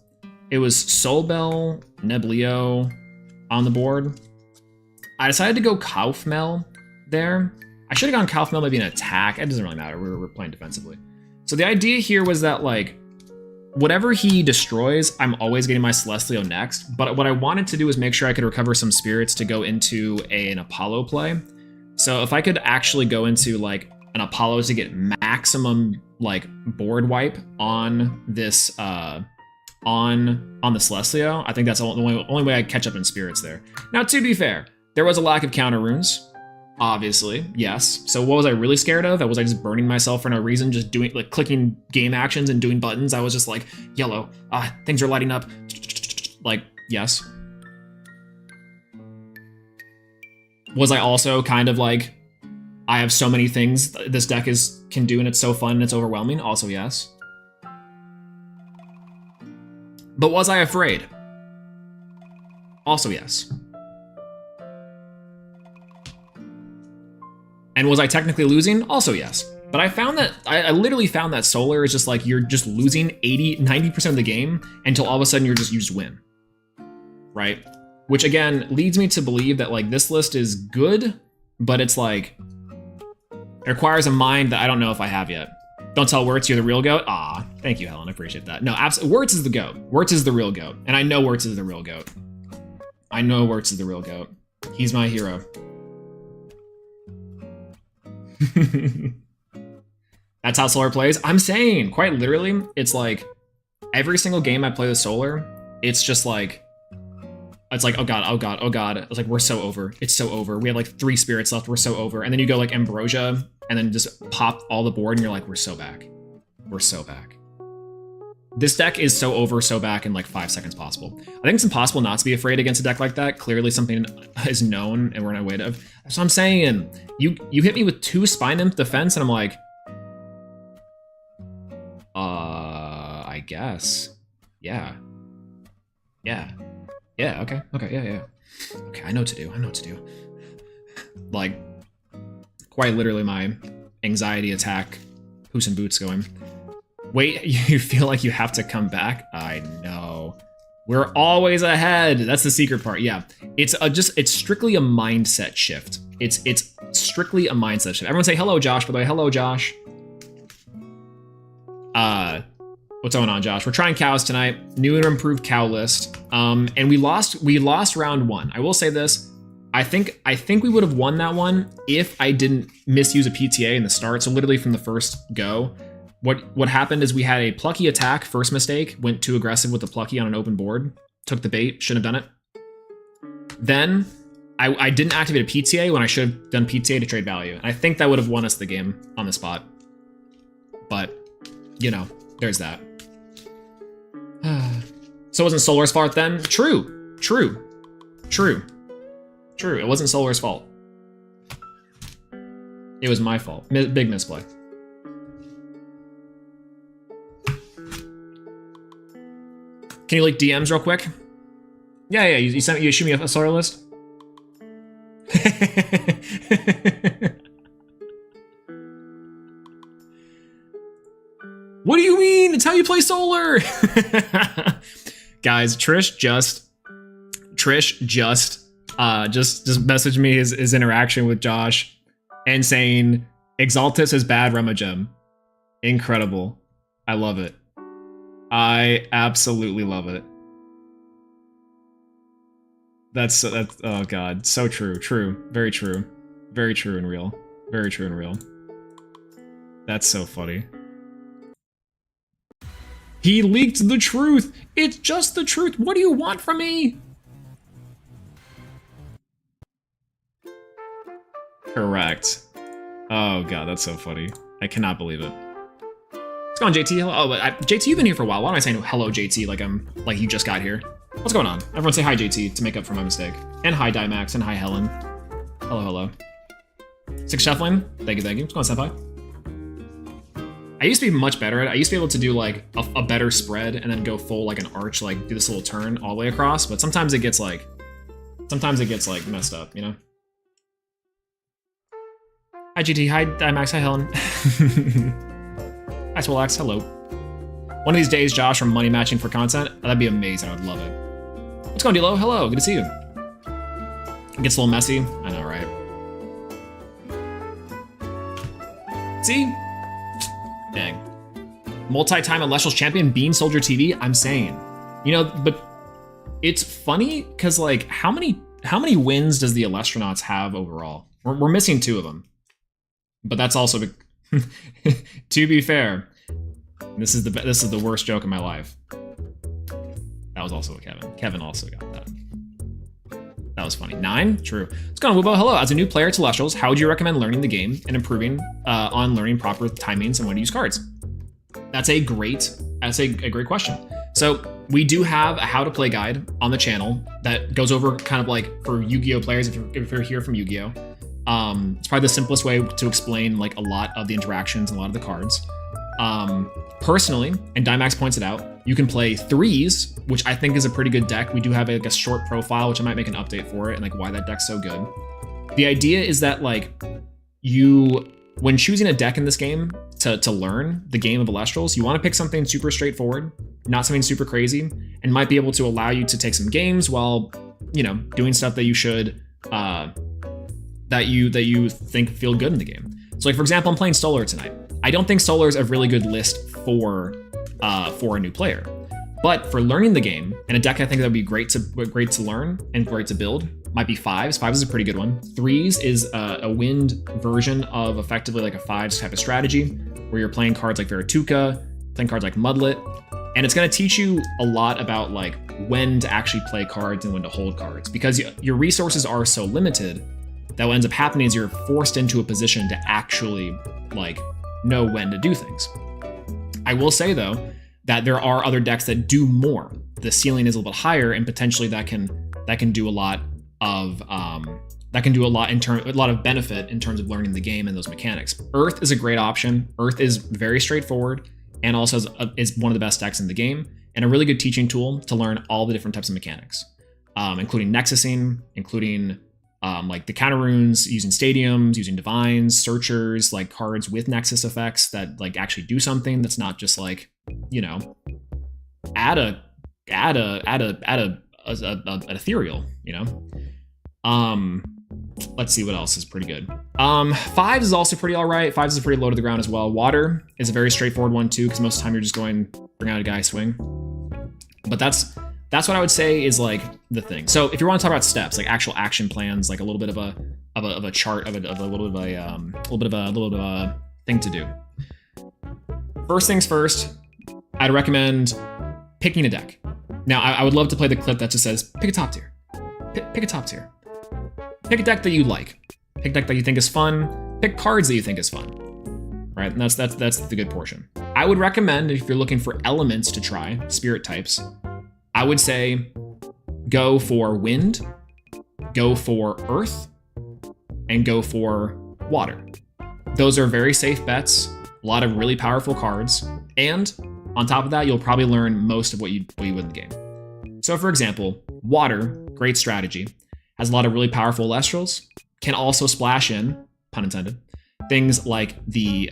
It was Soul Bell, Neblio on the board. I decided to go Kaufmel there. I should have gone Kaufmel maybe an attack. It doesn't really matter. We're playing defensively. So the idea here was that like, whatever he destroys, I'm always getting my Celestial next. But what I wanted to do was make sure I could recover some spirits to go into an Apollo play. So if I could actually go into like an Apollo to get maximum like board wipe on this on the Celestial, I think that's the only way I catch up in spirits there. Now, to be fair, there was a lack of counter runes. Obviously, yes. So what was I really scared of? Was I just burning myself for no reason, just doing like clicking game actions and doing buttons? I was just like, yellow, things are lighting up. Like, yes. Was I also kind of like, I have so many things this deck can do and it's so fun and it's overwhelming? Also, yes. But was I afraid? Also, yes. And was I technically losing? Also, yes. But I found that, I literally found that Solar is just like, you're just losing 90% of the game until all of a sudden you just win. Right? Which again, leads me to believe that like this list is good, but it's like, it requires a mind that I don't know if I have yet. Don't tell Wirtz you're the real GOAT. Ah, thank you, Helen, I appreciate that. No, Wirtz is the GOAT. Wirtz is the real GOAT. And I know Wirtz is the real GOAT. I know Wirtz is the real GOAT. He's my hero. That's how Solar plays. I'm saying, quite literally, it's like every single game I play with Solar, it's just like, it's like, oh god, oh god, oh god. It's like, we're so over. It's so over. We have like 3 spirits left. We're so over. And then you go like Ambrosia and then just pop all the board and you're like, we're so back. We're so back. This deck is so over, so back in like 5 seconds possible. I think it's impossible not to be afraid against a deck like that. Clearly something is known and we're not aware of. That's what I'm saying. You hit me with 2 Spine Imp defense and I'm like, I guess. Yeah. Yeah. Yeah, okay. Okay, yeah. Okay, I know what to do. I know what to do. Like, quite literally my anxiety attack, Puss in Boots going. Wait, you feel like you have to come back? I know. We're always ahead. That's the secret part. Yeah, it's strictly a mindset shift. It's strictly a mindset shift. Everyone say hello, Josh. By the way, hello, Josh. What's going on, Josh? We're trying cows tonight. New and improved cow list. And we lost round 1. I will say this. I think we would have won that one if I didn't misuse a PTA in the start. So literally from the first go. What happened is we had a plucky attack, first mistake, went too aggressive with the plucky on an open board, took the bait, shouldn't have done it. Then I didn't activate a PTA when I should have done PTA to trade value. And I think that would have won us the game on the spot. But, you know, there's that. So it wasn't Solar's fault then? True. It wasn't Solar's fault. It was my fault. Big misplay. Can you like DMs real quick? Yeah, you shoot me a Solar list. What do you mean? It's how you play Solar. Guys, Trish just messaged me his interaction with Josh and saying Exaltus is bad Remagem. Incredible. I love it. I absolutely love it. That's oh god, so true, very true. Very true and real. Very true and real. That's so funny. He leaked the truth. It's just the truth. What do you want from me? Correct. Oh god, that's so funny. I cannot believe it. What's going on, JT? Hello. Oh, JT, you've been here for a while. Why don't I say hello, JT, like you just got here? What's going on? Everyone say hi, JT, to make up for my mistake. And hi, Dimax, and hi, Helen. Hello, hello. Six Shuffling, thank you, thank you. What's going on, Senpai? I used to be much better at it. I used to be able to do like a better spread and then go full like an arch, like do this little turn all the way across, but sometimes it gets like messed up, you know? Hi GT, hi Dimax, hi Helen. Hi Swillax, hello. One of these days, Josh, from money matching for content, that'd be amazing, I would love it. What's going on, D-Lo? Hello, good to see you. It gets a little messy, I know, right? See? Dang. Multi-time Elestrals champion, Bean Soldier TV, I'm saying. You know, but it's funny, because, like, how many wins does the Elestronauts have overall? We're missing 2 of them. But that's also, to be fair, this is the worst joke of my life. That was also a Kevin. Kevin also got that. That was funny. 9? True. What's going on, Wubo? Hello. As a new player to Elestrals, how would you recommend learning the game and improving on learning proper timings and when to use cards? That's a great question. So we do have a how to play guide on the channel that goes over kind of like for Yu-Gi-Oh players, if you're here from Yu-Gi-Oh. It's probably the simplest way to explain like a lot of the interactions and a lot of the cards. Personally, and Dimax points it out, you can play 3s, which I think is a pretty good deck. We do have like a short profile, which I might make an update for it and like why that deck's so good. The idea is that like when choosing a deck in this game to learn the game of Elestrals, you want to pick something super straightforward, not something super crazy, and might be able to allow you to take some games while, you know, doing stuff that you should that you think feel good in the game. So like for example, I'm playing Solar tonight. I don't think Solar is a really good list for a new player, but for learning the game and a deck, I think that would be great to learn and great to build. Might be 5s. 5s is a pretty good one. 3s is a wind version of effectively like a 5s type of strategy where you're playing cards like Verituka, playing cards like Mudlet, and it's going to teach you a lot about like when to actually play cards and when to hold cards, because your resources are so limited that what ends up happening is you're forced into a position to actually like know when to do things. I will say though that there are other decks that do more. The ceiling is a little bit higher, and potentially that can do a lot of a lot of benefit in terms of learning the game and those mechanics. Earth is a great option. Earth is very straightforward and also is one of the best decks in the game and a really good teaching tool to learn all the different types of mechanics, including nexusing, including like the counter runes, using stadiums, using divines, searchers, like cards with nexus effects that like actually do something that's not just like, you know, add a ethereal, you know. Let's see what else is pretty good. 5s is also pretty all right. 5s is pretty low to the ground as well. Water is a very straightforward one too, because most of the time you're just going bring out a guy swing. But that's what I would say is like the thing. So if you want to talk about steps, like actual action plans, like a little bit of a chart of a little bit of a thing to do. First things first, I'd recommend picking a deck. Now I would love to play the clip that just says pick a top tier. Pick a top tier. Pick a deck that you like. Pick a deck that you think is fun. Pick cards that you think is fun. Right? And that's the good portion. I would recommend, if you're looking for elements to try, spirit types, I would say go for wind, go for earth, and go for water. Those are very safe bets, a lot of really powerful cards, and on top of that, you'll probably learn most of what you would in the game. So for example, water, great strategy, has a lot of really powerful Elestrals, can also splash in, pun intended, things like the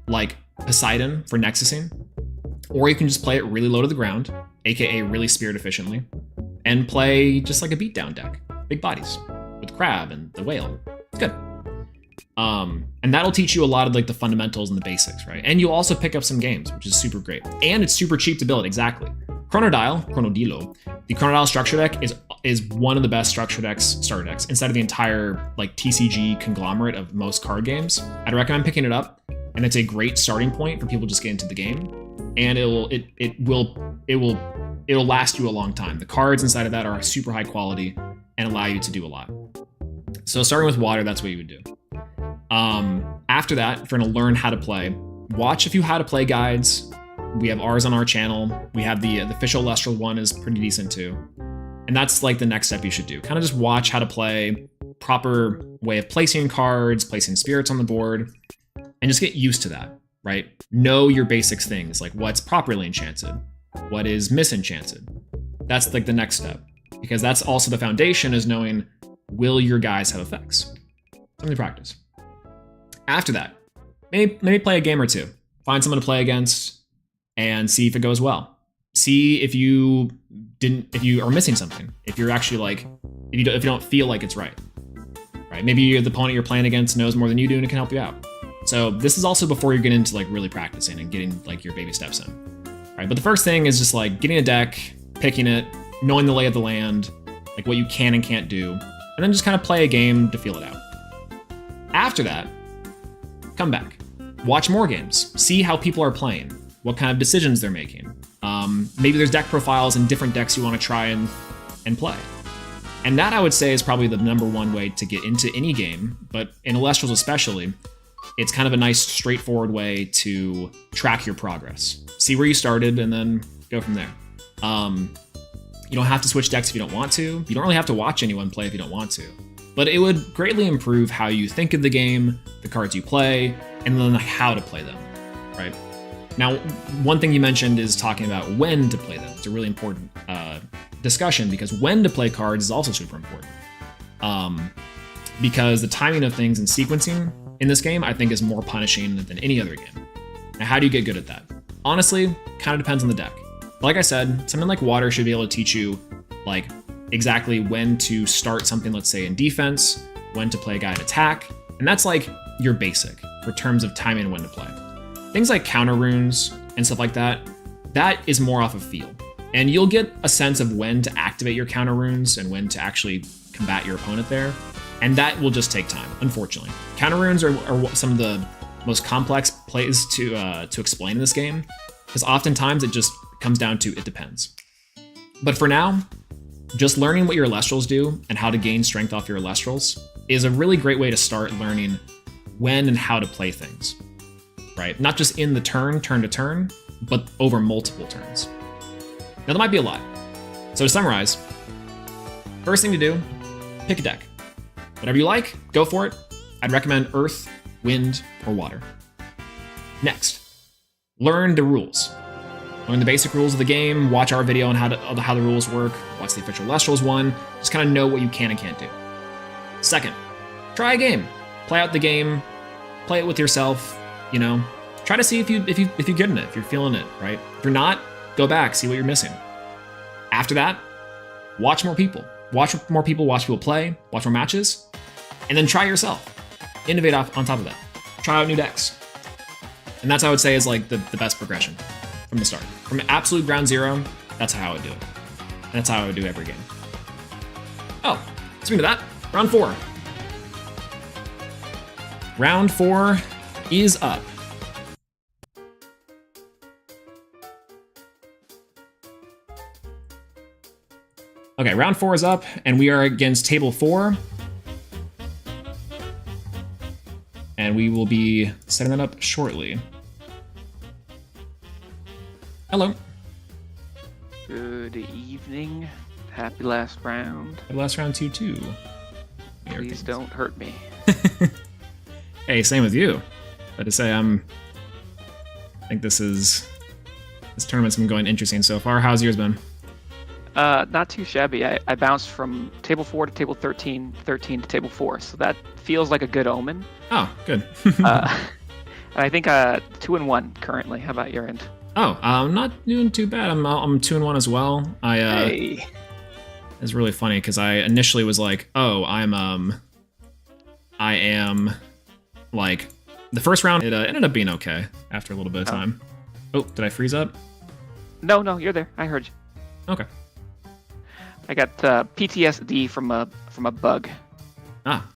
like Poseidon for nexusing, or you can just play it really low to the ground, aka really spirit efficiently, and play just like a beatdown deck, big bodies with Crab and the Whale. It's good. And that'll teach you a lot of like the fundamentals and the basics, right? And you'll also pick up some games, which is super great. And it's super cheap to build, exactly. Chronodilo, The Chronodile structure deck is one of the best structure decks, starter decks, inside of the entire like TCG conglomerate of most card games. I'd recommend picking it up, and it's a great starting point for people just getting into the game. And it will last you a long time. The cards inside of that are super high quality and allow you to do a lot. So starting with water, that's what you would do. After that, if you're gonna learn how to play, watch a few how to play guides. We have ours on our channel. We have the official Elestral one is pretty decent too. And that's like the next step you should do. Kind of just watch how to play, proper way of placing cards, placing spirits on the board, and just get used to that, right? Know your basics things, like what's properly enchanted, what is misenchanted. That's like the next step, because that's also the foundation, is knowing, will your guys have effects? Something to practice. After that, maybe play a game or two. Find someone to play against and see if it goes well. See if you are missing something. If you're actually like, if you don't feel like it's right. Maybe the opponent you're playing against knows more than you do and it can help you out. So this is also before you get into like really practicing and getting like your baby steps in. Right? But the first thing is just like getting a deck, picking it, knowing the lay of the land, like what you can and can't do, and then just kind of play a game to feel it out. After that, come back, watch more games, see how people are playing, what kind of decisions they're making. Maybe there's deck profiles and different decks you want to try and play. And that, I would say, is probably the number one way to get into any game, but in Elestrals especially, it's kind of a nice straightforward way to track your progress. See where you started and then go from there. You don't have to switch decks if you don't want to. You don't really have to watch anyone play if you don't want to. But it would greatly improve how you think of the game, the cards you play, and then how to play them, right? Now, one thing you mentioned is talking about when to play them. It's a really important discussion, because when to play cards is also super important. Because the timing of things and sequencing in this game, I think, is more punishing than any other game. Now, how do you get good at that? Honestly, kind of depends on the deck. Like I said, something like Water should be able to teach you like exactly when to start something, let's say in defense, when to play a guy in attack, and that's like your basic for terms of timing and when to play. Things like counter runes and stuff like that, that is more off of feel. And you'll get a sense of when to activate your counter runes and when to actually combat your opponent there. And that will just take time, unfortunately. Counter runes are some of the most complex plays to explain in this game, because oftentimes it just comes down to it depends. But for now, just learning what your Elestrals do and how to gain strength off your Elestrals is a really great way to start learning when and how to play things, right? Not just in the turn to turn, but over multiple turns. Now, that might be a lot. So to summarize, first thing to do, pick a deck. Whatever you like, go for it. I'd recommend Earth, Wind, or Water. Next, learn the rules. Learn the basic rules of the game, watch our video on how the rules work, watch the official Elestrals one, just kind of know what you can and can't do. Second, try a game. Play out the game, play it with yourself, you know. Try to see if you're good in it, if you're feeling it, right? If you're not, go back, see what you're missing. After that, watch more people. Watch more people play, watch more matches, and then try yourself. Innovate on top of that. Try out new decks. And that's, I would say, is like the best progression from the start. From absolute ground zero, that's how I would do it. And that's how I would do every game. Oh, speaking of that, round 4. Round 4 is up. Okay, round 4 is up, and we are against table 4. And we will be setting that up shortly. Hello. Good evening. Happy last round. Happy last round to you too. Please don't hurt me. Hey, same with you. But to say, I think this tournament's been going interesting so far. How's yours been? Not too shabby. I bounced from table 4 to table 13, 13 to table 4, so that feels like a good omen. Oh, good. And I think 2-1 currently. How about your end? Oh, I'm not doing too bad. I'm 2-1 as well. Hey. It's really funny because I initially was like, oh, I am like the first round. It ended up being okay after a little bit of time. Oh, did I freeze up? No, you're there. I heard you. Okay. I got PTSD from a bug. Ah,